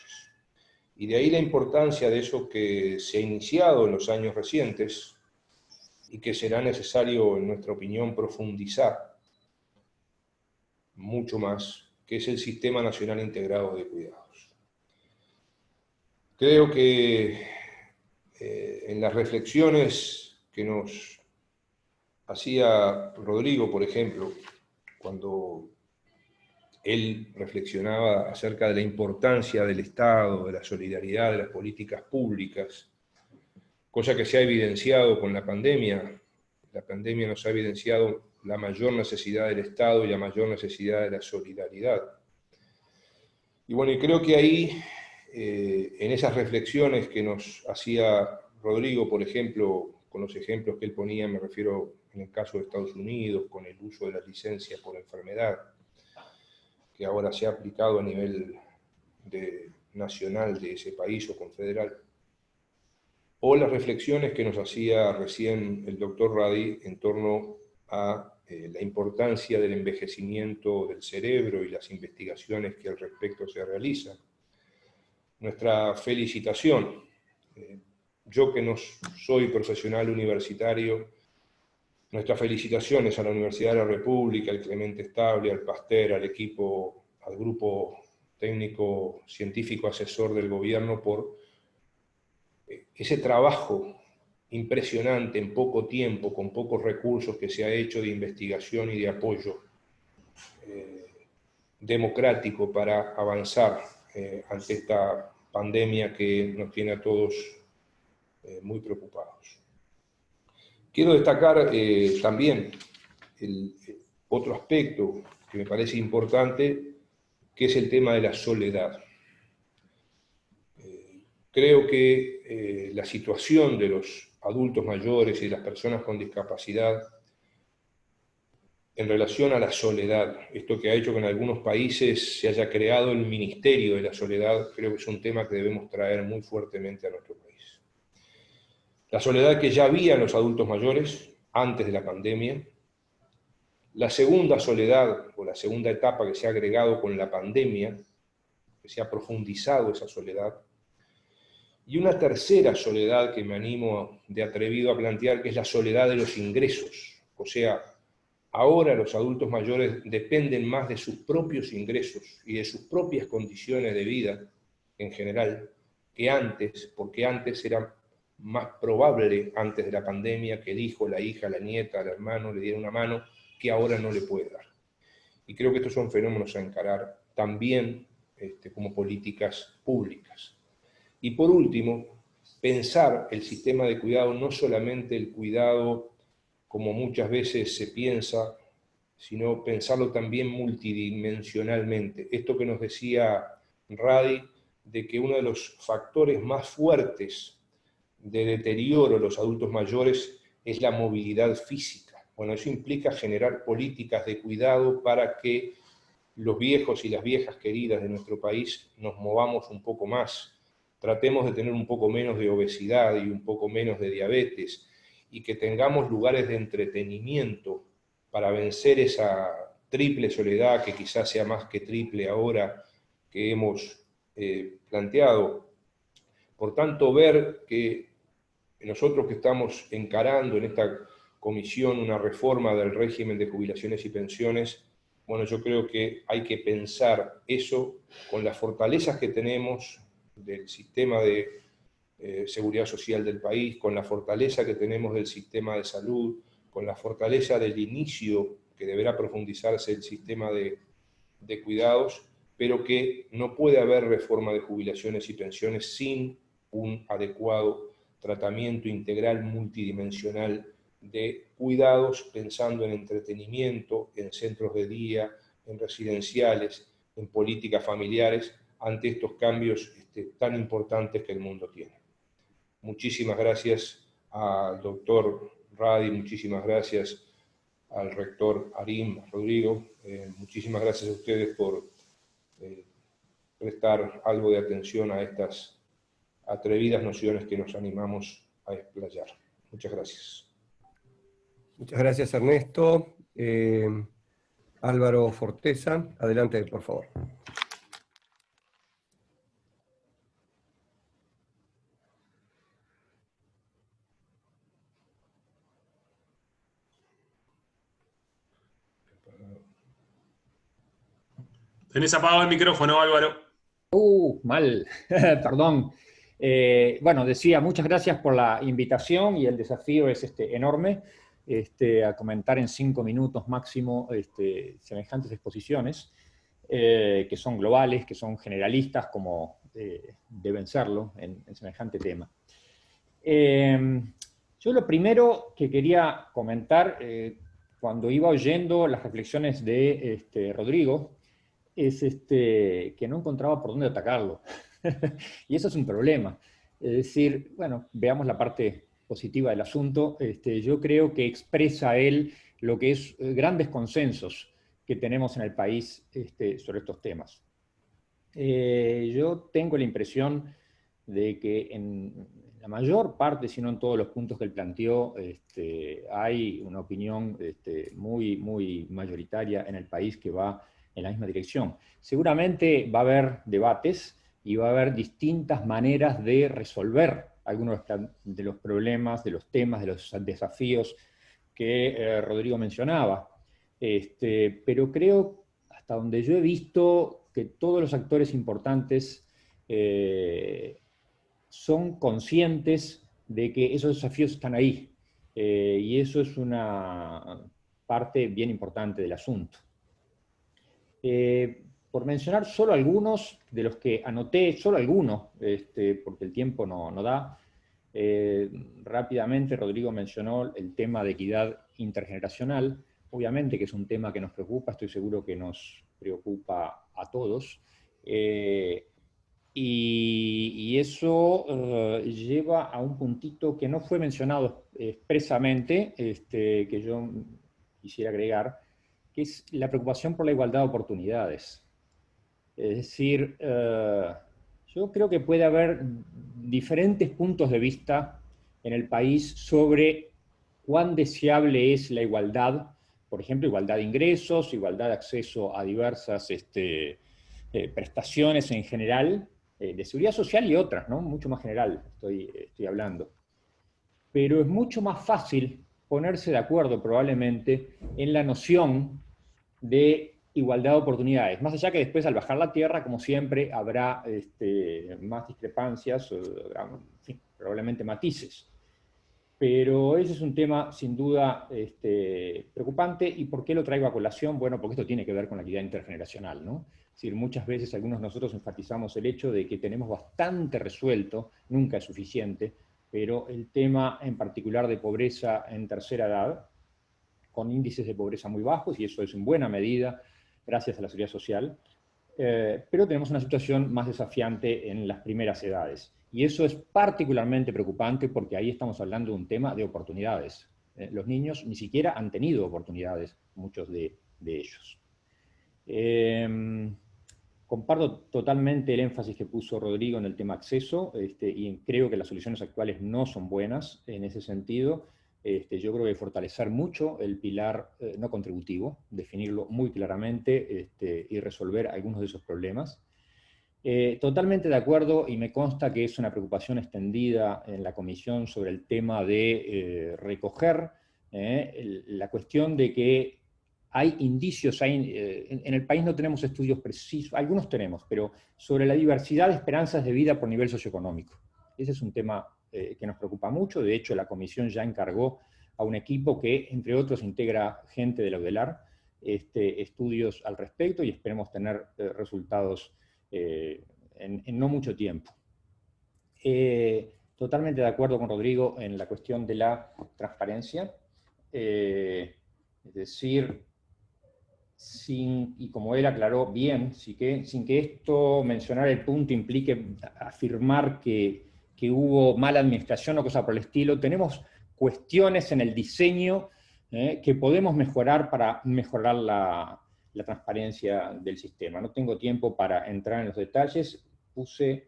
Y de ahí la importancia de eso que se ha iniciado en los años recientes y que será necesario, en nuestra opinión, profundizar mucho más, que es el Sistema Nacional Integrado de Cuidados. Creo que en las reflexiones que nos hacía Rodrigo, por ejemplo, cuando él reflexionaba acerca de la importancia del Estado, de la solidaridad, de las políticas públicas, cosa que se ha evidenciado con la pandemia. La pandemia nos ha evidenciado la mayor necesidad del Estado y la mayor necesidad de la solidaridad. Y bueno, y creo que ahí, en esas reflexiones que nos hacía Rodrigo, por ejemplo, con los ejemplos que él ponía, me refiero en el caso de Estados Unidos, con el uso de las licencias por enfermedad, que ahora se ha aplicado a nivel nacional de ese país o confederal, o las reflexiones que nos hacía recién el doctor Radi en torno a la importancia del envejecimiento del cerebro y las investigaciones que al respecto se realizan. Nuestra felicitación. Yo que no soy profesional universitario, nuestras felicitaciones a la Universidad de la República, al Clemente Estable, al Pasteur, al equipo, al grupo técnico científico asesor del gobierno por ese trabajo impresionante en poco tiempo, con pocos recursos que se ha hecho de investigación y de apoyo democrático para avanzar ante esta pandemia que nos tiene a todos muy preocupados. Quiero destacar también otro aspecto que me parece importante, que es el tema de la soledad. Creo que la situación de los adultos mayores y de las personas con discapacidad en relación a la soledad. Esto que ha hecho que en algunos países se haya creado el Ministerio de la Soledad, creo que es un tema que debemos traer muy fuertemente a nuestro país. La soledad que ya había en los adultos mayores antes de la pandemia, la segunda soledad o la segunda etapa que se ha agregado con la pandemia, que se ha profundizado esa soledad, y una tercera soledad que me animo de atrevido a plantear, que es la soledad de los ingresos. O sea, ahora los adultos mayores dependen más de sus propios ingresos y de sus propias condiciones de vida en general que antes, porque antes era más probable, antes de la pandemia, que el hijo, la hija, la nieta, el hermano le diera una mano, que ahora no le puede dar. Y creo que estos son fenómenos a encarar también como políticas públicas. Y por último, pensar el sistema de cuidado, no solamente el cuidado como muchas veces se piensa, sino pensarlo también multidimensionalmente. Esto que nos decía Radi, de que uno de los factores más fuertes de deterioro de los adultos mayores es la movilidad física. Bueno, eso implica generar políticas de cuidado para que los viejos y las viejas queridas de nuestro país nos movamos un poco más, tratemos de tener un poco menos de obesidad y un poco menos de diabetes, y que tengamos lugares de entretenimiento para vencer esa triple soledad, que quizás sea más que triple ahora, que hemos planteado. Por tanto, ver que nosotros que estamos encarando en esta comisión una reforma del régimen de jubilaciones y pensiones, bueno, yo creo que hay que pensar eso con las fortalezas que tenemos del sistema de seguridad social del país, con la fortaleza que tenemos del sistema de salud, con la fortaleza del inicio que deberá profundizarse el sistema de cuidados, pero que no puede haber reforma de jubilaciones y pensiones sin un adecuado tratamiento integral multidimensional de cuidados, pensando en entretenimiento, en centros de día, en residenciales, en políticas familiares, ante estos cambios tan importantes que el mundo tiene. Muchísimas gracias al doctor Radi, muchísimas gracias al rector Arim, Rodrigo, muchísimas gracias a ustedes por prestar algo de atención a estas atrevidas nociones que nos animamos a explayar. Muchas gracias. Muchas gracias, Ernesto. Álvaro Forteza, adelante, por favor. Tenés apagado el micrófono, Álvaro. Mal, perdón. Bueno, decía, muchas gracias por la invitación y el desafío es enorme, a comentar en 5 minutos máximo semejantes exposiciones, que son globales, que son generalistas, como deben serlo en semejante tema. Yo lo primero que quería comentar, cuando iba oyendo las reflexiones de Rodrigo, es que no encontraba por dónde atacarlo. Y eso es un problema. Es decir, bueno, veamos la parte positiva del asunto. Yo creo que expresa él lo que es grandes consensos que tenemos en el país sobre estos temas. Yo tengo la impresión de que en la mayor parte, si no en todos los puntos que él planteó, hay una opinión muy, muy mayoritaria en el país que va en la misma dirección. Seguramente va a haber debates y va a haber distintas maneras de resolver algunos de los problemas, de los temas, de los desafíos que Rodrigo mencionaba. Pero creo, hasta donde yo he visto, que todos los actores importantes son conscientes de que esos desafíos están ahí. Y eso es una parte bien importante del asunto. Por mencionar solo algunos de los que anoté, solo algunos, porque el tiempo no da, rápidamente Rodrigo mencionó el tema de equidad intergeneracional, obviamente que es un tema que nos preocupa, estoy seguro que nos preocupa a todos, y eso lleva a un puntito que no fue mencionado expresamente, que yo quisiera agregar, que es la preocupación por la igualdad de oportunidades. Es decir, yo creo que puede haber diferentes puntos de vista en el país sobre cuán deseable es la igualdad, por ejemplo, igualdad de ingresos, igualdad de acceso a diversas prestaciones en general, de seguridad social y otras, ¿no? Mucho más general estoy hablando. Pero es mucho más fácil ponerse de acuerdo probablemente en la noción de igualdad de oportunidades, más allá que después al bajar la tierra, como siempre, habrá más discrepancias, en fin, probablemente matices. Pero ese es un tema sin duda preocupante. ¿Y por qué lo traigo a colación? Bueno, porque esto tiene que ver con la equidad intergeneracional, ¿no? Es decir, muchas veces algunos de nosotros enfatizamos el hecho de que tenemos bastante resuelto, nunca es suficiente, pero el tema en particular de pobreza en tercera edad, con índices de pobreza muy bajos, y eso es en buena medida gracias a la seguridad social, pero tenemos una situación más desafiante en las primeras edades. Y eso es particularmente preocupante porque ahí estamos hablando de un tema de oportunidades. Los niños ni siquiera han tenido oportunidades, muchos de ellos. Comparto totalmente el énfasis que puso Rodrigo en el tema acceso, y creo que las soluciones actuales no son buenas en ese sentido. Yo creo que hay que fortalecer mucho el pilar no contributivo, definirlo muy claramente y resolver algunos de esos problemas. Totalmente de acuerdo, y me consta que es una preocupación extendida en la comisión sobre el tema de recoger la cuestión de que hay indicios, en el país no tenemos estudios precisos, algunos tenemos, pero sobre la diversidad de esperanzas de vida por nivel socioeconómico. Ese es un tema que nos preocupa mucho. De hecho, la comisión ya encargó a un equipo que, entre otros, integra gente de la UDELAR, estudios al respecto, y esperemos tener resultados en no mucho tiempo. Totalmente de acuerdo con Rodrigo en la cuestión de la transparencia. Es decir, y como él aclaró bien, sin que esto, mencionar el punto, implique afirmar que hubo mala administración o cosa por el estilo, tenemos cuestiones en el diseño que podemos mejorar para mejorar la transparencia del sistema. No tengo tiempo para entrar en los detalles, se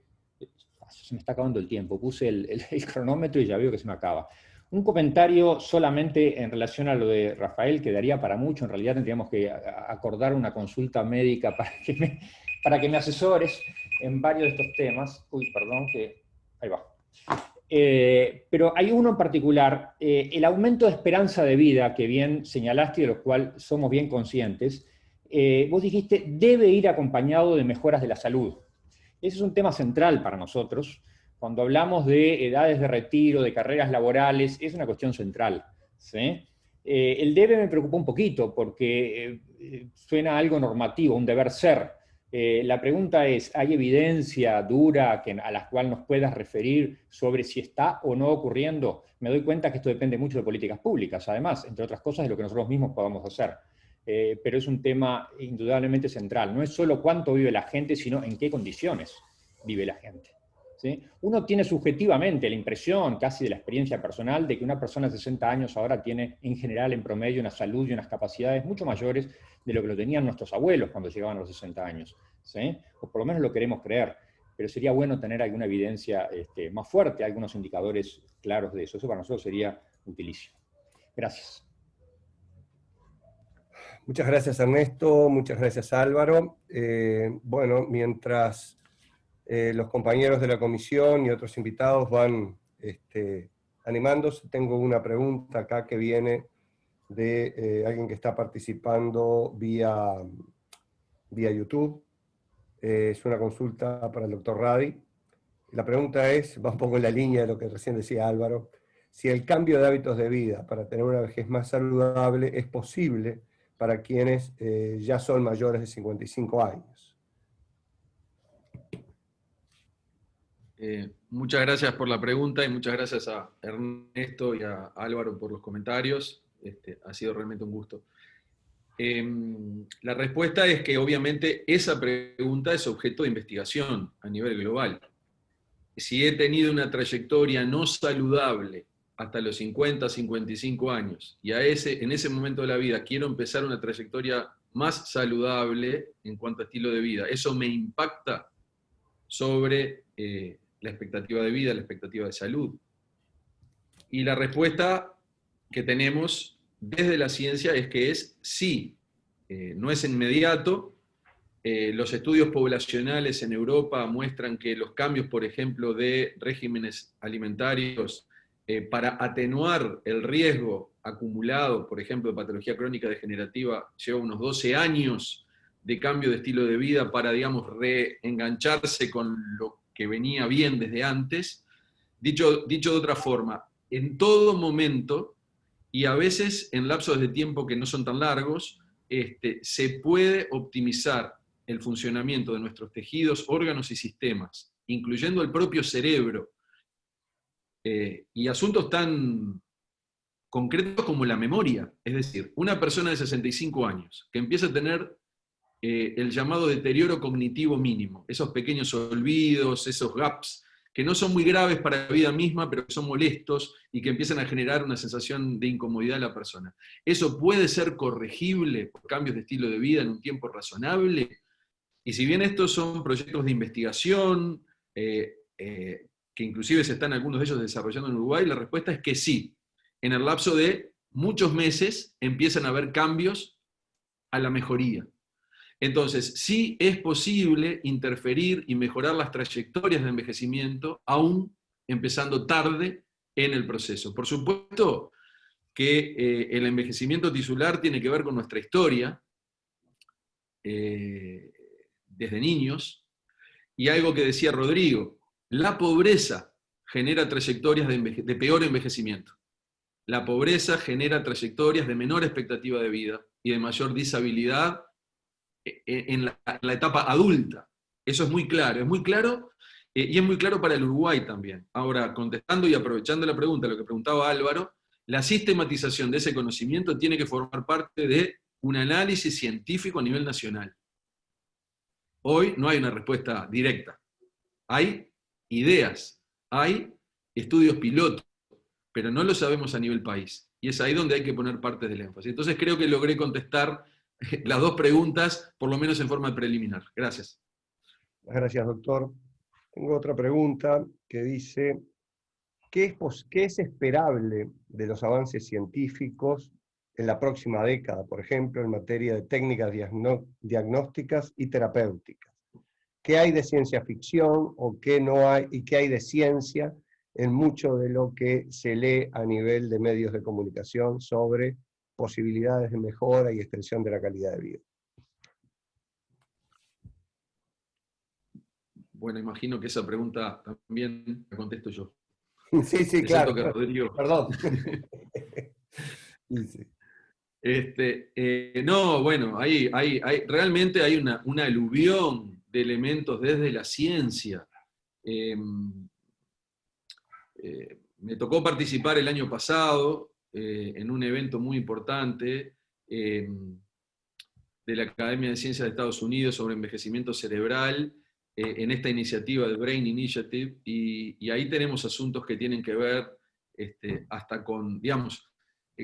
me está acabando el tiempo, puse el cronómetro y ya veo que se me acaba. Un comentario solamente en relación a lo de Rafael, que daría para mucho. En realidad tendríamos que acordar una consulta médica para que me asesores en varios de estos temas. Uy, perdón, que ahí va. Pero hay uno en particular, el aumento de esperanza de vida, que bien señalaste y de lo cual somos bien conscientes. Vos dijiste, debe ir acompañado de mejoras de la salud. Ese es un tema central para nosotros. Cuando hablamos de edades de retiro, de carreras laborales, es una cuestión central, ¿sí? El debe me preocupa un poquito, porque suena algo normativo, un deber ser. La pregunta es, ¿hay evidencia dura a la cual nos puedas referir sobre si está o no ocurriendo? Me doy cuenta que esto depende mucho de políticas públicas, además, entre otras cosas, de lo que nosotros mismos podamos hacer. Pero es un tema indudablemente central. No es solo cuánto vive la gente, sino en qué condiciones vive la gente. ¿Sí? Uno tiene subjetivamente la impresión, casi de la experiencia personal, de que una persona de 60 años ahora tiene, en general, en promedio, una salud y unas capacidades mucho mayores de lo que lo tenían nuestros abuelos cuando llegaban a los 60 años. ¿Sí? O por lo menos lo queremos creer, pero sería bueno tener alguna evidencia más fuerte, algunos indicadores claros de eso. Eso para nosotros sería utilísimo. Gracias. Muchas gracias, Ernesto. Muchas gracias, Álvaro. Bueno, mientras los compañeros de la comisión y otros invitados van animándose, tengo una pregunta acá que viene de alguien que está participando vía YouTube. Es una consulta para el doctor Radi. La pregunta es, va un poco en la línea de lo que recién decía Álvaro, si el cambio de hábitos de vida para tener una vejez más saludable es posible para quienes ya son mayores de 55 años. Muchas gracias por la pregunta y muchas gracias a Ernesto y a Álvaro por los comentarios. Ha sido realmente un gusto. La respuesta es que obviamente esa pregunta es objeto de investigación a nivel global. Si he tenido una trayectoria no saludable hasta los 50, 55 años, y en ese momento de la vida quiero empezar una trayectoria más saludable en cuanto a estilo de vida, ¿eso me impacta sobre la expectativa de vida, la expectativa de salud? Y la respuesta que tenemos desde la ciencia es que es sí. No es inmediato. Los estudios poblacionales en Europa muestran que los cambios, por ejemplo, de regímenes alimentarios para atenuar el riesgo acumulado, por ejemplo, de patología crónica degenerativa, lleva unos 12 años de cambio de estilo de vida para, digamos, reengancharse con lo que venía bien desde antes. Dicho de otra forma, en todo momento, y a veces en lapsos de tiempo que no son tan largos, se puede optimizar el funcionamiento de nuestros tejidos, órganos y sistemas, incluyendo el propio cerebro, y asuntos tan concretos como la memoria. Es decir, una persona de 65 años que empieza a tener el llamado deterioro cognitivo mínimo, esos pequeños olvidos, esos gaps, que no son muy graves para la vida misma, pero que son molestos y que empiezan a generar una sensación de incomodidad en la persona. ¿Eso puede ser corregible por cambios de estilo de vida en un tiempo razonable? Y si bien estos son proyectos de investigación, que inclusive se están algunos de ellos desarrollando en Uruguay, la respuesta es que sí. En el lapso de muchos meses empiezan a haber cambios a la mejoría. Entonces, sí es posible interferir y mejorar las trayectorias de envejecimiento, aún empezando tarde en el proceso. Por supuesto que el envejecimiento tisular tiene que ver con nuestra historia, desde niños, y algo que decía Rodrigo, la pobreza genera trayectorias de peor envejecimiento. La pobreza genera trayectorias de menor expectativa de vida y de mayor disabilidad en la etapa adulta. Eso es muy claro, y es muy claro para el Uruguay también. Ahora, contestando y aprovechando la pregunta, lo que preguntaba Álvaro, la sistematización de ese conocimiento tiene que formar parte de un análisis científico a nivel nacional. Hoy no hay una respuesta directa. Hay ideas, hay estudios pilotos, pero no lo sabemos a nivel país. Y es ahí donde hay que poner parte del énfasis. Entonces creo que logré contestar las dos preguntas, por lo menos en forma preliminar. Gracias. Gracias, doctor. Tengo otra pregunta que dice, ¿qué es esperable de los avances científicos en la próxima década, por ejemplo, en materia de técnicas diagnósticas y terapéuticas? ¿Qué hay de ciencia ficción o qué no hay, y qué hay de ciencia en mucho de lo que se lee a nivel de medios de comunicación sobre posibilidades de mejora y extensión de la calidad de vida? Bueno, imagino que esa pregunta también la contesto yo. Sí, claro. Que Rodrigo. Perdón. Sí. No, bueno, realmente hay una aluvión de elementos desde la ciencia. Me tocó participar el año pasado en un evento muy importante de la Academia de Ciencias de Estados Unidos sobre envejecimiento cerebral, en esta iniciativa de Brain Initiative, y ahí tenemos asuntos que tienen que ver hasta con, digamos,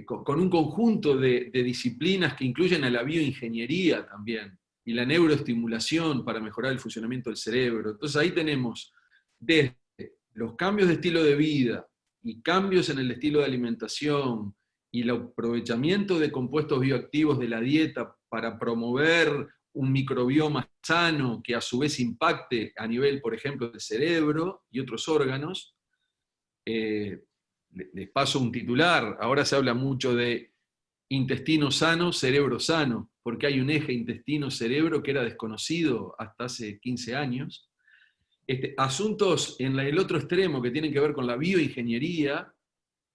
con un conjunto de disciplinas que incluyen a la bioingeniería también, y la neuroestimulación para mejorar el funcionamiento del cerebro. Entonces ahí tenemos desde los cambios de estilo de vida y cambios en el estilo de alimentación y el aprovechamiento de compuestos bioactivos de la dieta para promover un microbioma sano que a su vez impacte a nivel, por ejemplo, del cerebro y otros órganos. Les paso un titular, ahora se habla mucho de intestino sano, cerebro sano, porque hay un eje intestino-cerebro que era desconocido hasta hace 15 años. Asuntos en el otro extremo que tienen que ver con la bioingeniería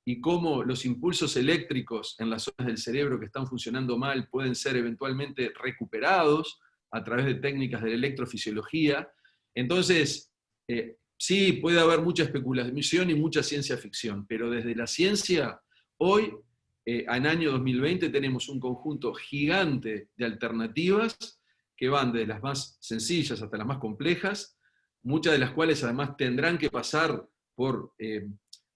y cómo los impulsos eléctricos en las zonas del cerebro que están funcionando mal pueden ser eventualmente recuperados a través de técnicas de la electrofisiología. Entonces, sí, puede haber mucha especulación y mucha ciencia ficción, pero desde la ciencia, hoy, en año 2020, tenemos un conjunto gigante de alternativas que van desde las más sencillas hasta las más complejas, muchas de las cuales además tendrán que pasar por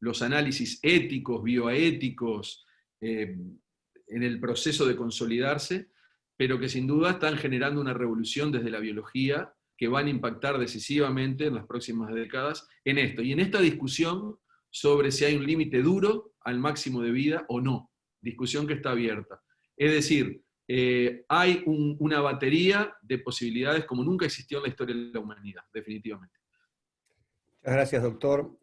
los análisis éticos, bioéticos, en el proceso de consolidarse, pero que sin duda están generando una revolución desde la biología que van a impactar decisivamente en las próximas décadas en esto. Y en esta discusión sobre si hay un límite duro al máximo de vida o no, discusión que está abierta. Es decir, hay una batería de posibilidades como nunca existió en la historia de la humanidad, definitivamente. Muchas gracias, doctor.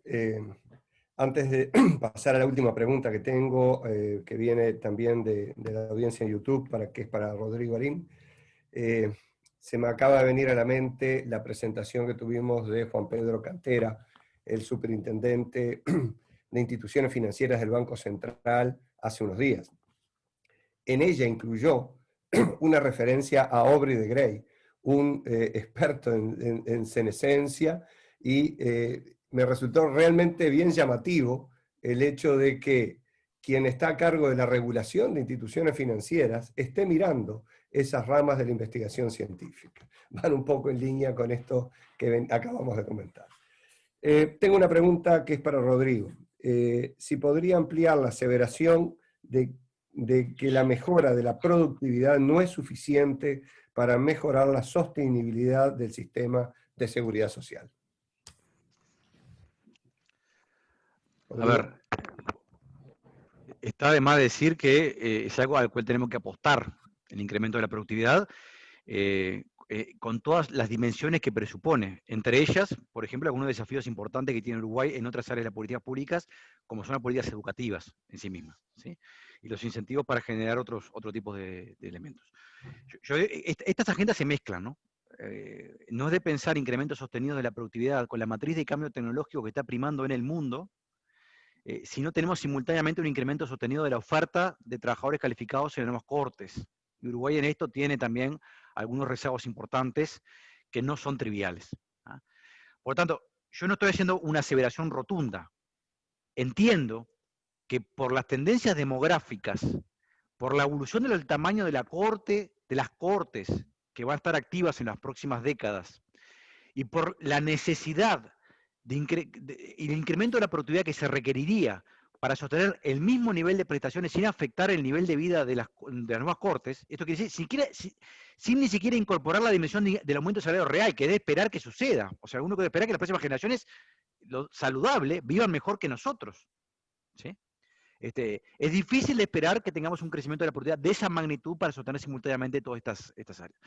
Antes de pasar a la última pregunta que tengo, que viene también de la audiencia en YouTube, que es para Rodrigo Arín, se me acaba de venir a la mente la presentación que tuvimos de Juan Pedro Cantera, el superintendente de instituciones financieras del Banco Central, hace unos días. En ella incluyó una referencia a Aubrey de Grey, un experto en senescencia, y me resultó realmente bien llamativo el hecho de que quien está a cargo de la regulación de instituciones financieras esté mirando esas ramas de la investigación científica. Van un poco en línea con esto que acabamos de comentar. Tengo una pregunta que es para Rodrigo. Si podría ampliar la aseveración de que la mejora de la productividad no es suficiente para mejorar la sostenibilidad del sistema de seguridad social. A ver, está de más decir que es algo al cual tenemos que apostar, el incremento de la productividad, con todas las dimensiones que presupone. Entre ellas, por ejemplo, algunos desafíos importantes que tiene Uruguay en otras áreas de las políticas públicas, como son las políticas educativas en sí mismas, ¿sí? Y los incentivos para generar otro tipo de elementos. Estas agendas se mezclan, ¿no? No es de pensar incrementos sostenidos de la productividad con la matriz de cambio tecnológico que está primando en el mundo, si no tenemos simultáneamente un incremento sostenido de la oferta de trabajadores calificados en las nuevas cortes. Y Uruguay en esto tiene también algunos rezagos importantes que no son triviales. ¿Ah? Por lo tanto, yo no estoy haciendo una aseveración rotunda. Entiendo que por las tendencias demográficas, por la evolución del tamaño de la corte, de las cortes que van a estar activas en las próximas décadas, y por la necesidad y el incremento de la productividad que se requeriría para sostener el mismo nivel de prestaciones sin afectar el nivel de vida de las nuevas cortes, esto quiere decir, sin ni siquiera incorporar la dimensión del aumento del salario real, que debe esperar que suceda. O sea, uno debe esperar que las próximas generaciones, lo saludable, vivan mejor que nosotros. ¿Sí? Es difícil de esperar que tengamos un crecimiento de la productividad de esa magnitud para sostener simultáneamente todas estas áreas.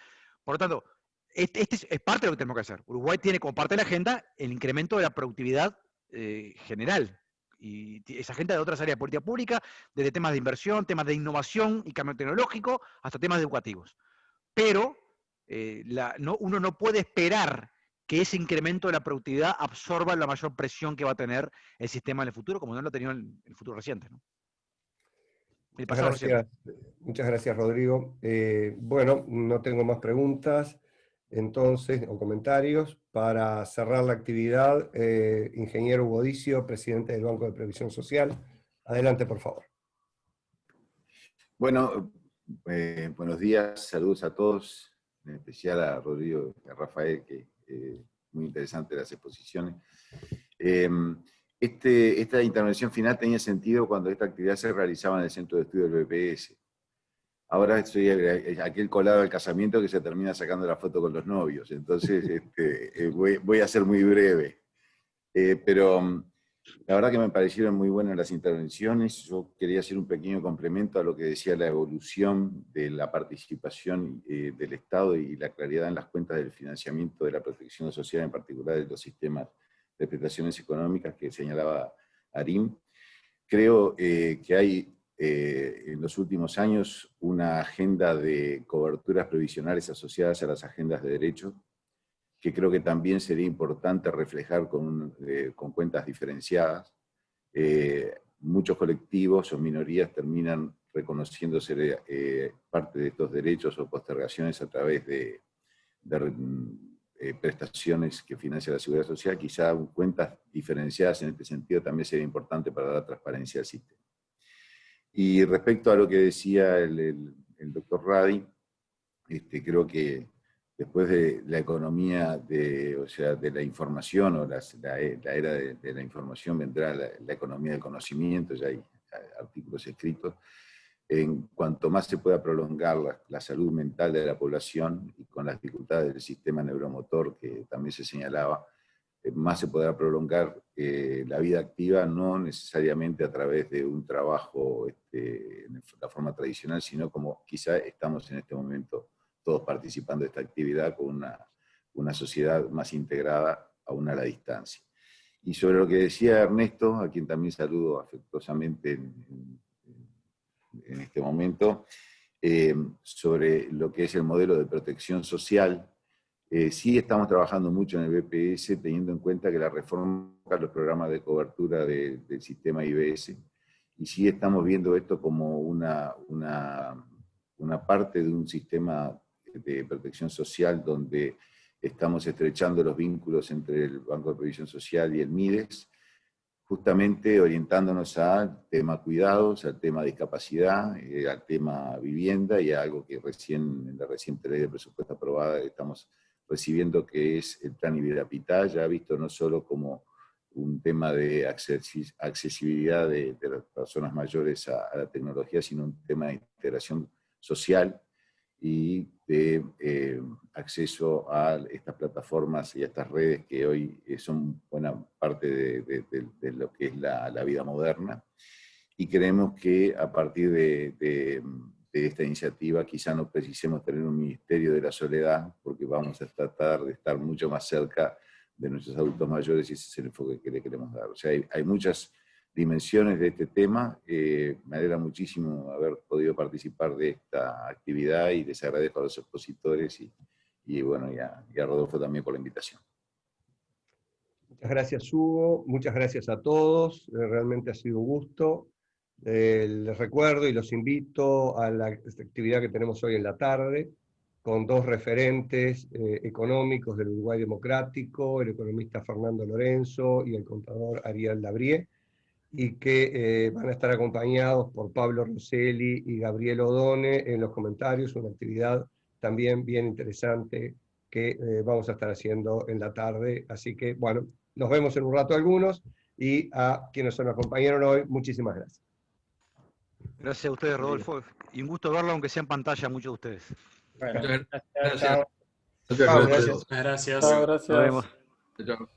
Por lo tanto, este es parte de lo que tenemos que hacer. Uruguay tiene como parte de la agenda el incremento de la productividad general. Y esa agenda de otras áreas de política pública, desde temas de inversión, temas de innovación y cambio tecnológico, hasta temas educativos. Pero uno no puede esperar que ese incremento de la productividad absorba la mayor presión que va a tener el sistema en el futuro, como no lo ha tenido en el futuro reciente, ¿no? El pasado reciente. Muchas gracias, Rodrigo. Bueno, no tengo más preguntas, entonces, o comentarios. Para cerrar la actividad, ingeniero Hugo Dicio, presidente del Banco de Previsión Social. Adelante, por favor. Bueno, buenos días, saludos a todos, en especial a Rodrigo y a Rafael, que muy interesante las exposiciones. Esta intervención final tenía sentido cuando esta actividad se realizaba en el centro de estudio del BPS. Ahora soy aquel colado al casamiento que se termina sacando la foto con los novios, entonces voy a ser muy breve. Pero la verdad que me parecieron muy buenas las intervenciones. Yo quería hacer un pequeño complemento a lo que decía la evolución de la participación del Estado y la claridad en las cuentas del financiamiento de la protección social, en particular de los sistemas de prestaciones económicas que señalaba Arim. Creo que hay en los últimos años una agenda de coberturas previsionales asociadas a las agendas de derechos, que creo que también sería importante reflejar con cuentas diferenciadas. Muchos colectivos o minorías terminan reconociéndose parte de estos derechos o postergaciones a través de prestaciones que financia la Seguridad Social. Quizá cuentas diferenciadas en este sentido también sería importante para dar transparencia al sistema. Y respecto a lo que decía el doctor Radi, creo que después de la economía o sea, de la información, o la era de la información, vendrá la economía del conocimiento, ya hay artículos escritos. En cuanto más se pueda prolongar la salud mental de la población, y con las dificultades del sistema neuromotor que también se señalaba, más se podrá prolongar la vida activa, no necesariamente a través de un trabajo en la forma tradicional, sino como quizá estamos en este momento todos participando de esta actividad con una sociedad más integrada, aún a la distancia. Y sobre lo que decía Ernesto, a quien también saludo afectuosamente en este momento, sobre lo que es el modelo de protección social, sí estamos trabajando mucho en el BPS, teniendo en cuenta que la reforma los programas de cobertura del sistema IBS, y sí estamos viendo esto como una parte de un sistema de protección social donde estamos estrechando los vínculos entre el Banco de Previsión Social y el MIDES, justamente orientándonos al tema cuidados, al tema discapacidad, al tema vivienda, y a algo que en la reciente ley de presupuesto aprobada estamos recibiendo, que es el Plan Ibirapitá, ya visto no solo como un tema de accesibilidad de las personas mayores a la tecnología, sino un tema de integración social y de acceso a estas plataformas y a estas redes que hoy son buena parte de lo que es la vida moderna. Y creemos que a partir de esta iniciativa quizá no precisemos tener un ministerio de la soledad, porque vamos a tratar de estar mucho más cerca de nuestros adultos mayores, y ese es el enfoque que le queremos dar. O sea, hay muchas dimensiones de este tema. Me alegra muchísimo haber podido participar de esta actividad, y les agradezco a los expositores y bueno, y a Rodolfo también por la invitación. Muchas gracias, Hugo. Muchas gracias a todos. Realmente ha sido un gusto. Les recuerdo y los invito a la actividad que tenemos hoy en la tarde, con dos referentes económicos del Uruguay democrático, el economista Fernando Lorenzo y el contador Ariel Labrié, y que van a estar acompañados por Pablo Rosselli y Gabriel Odone en los comentarios, una actividad también bien interesante que vamos a estar haciendo en la tarde. Así que, bueno, nos vemos en un rato algunos, y a quienes nos acompañaron hoy, muchísimas gracias. Gracias a ustedes, Rodolfo, y un gusto verlo, aunque sea en pantalla, muchos de ustedes. Bueno, Gracias. gracias. Chao. Gracias. Nos vemos. Chao.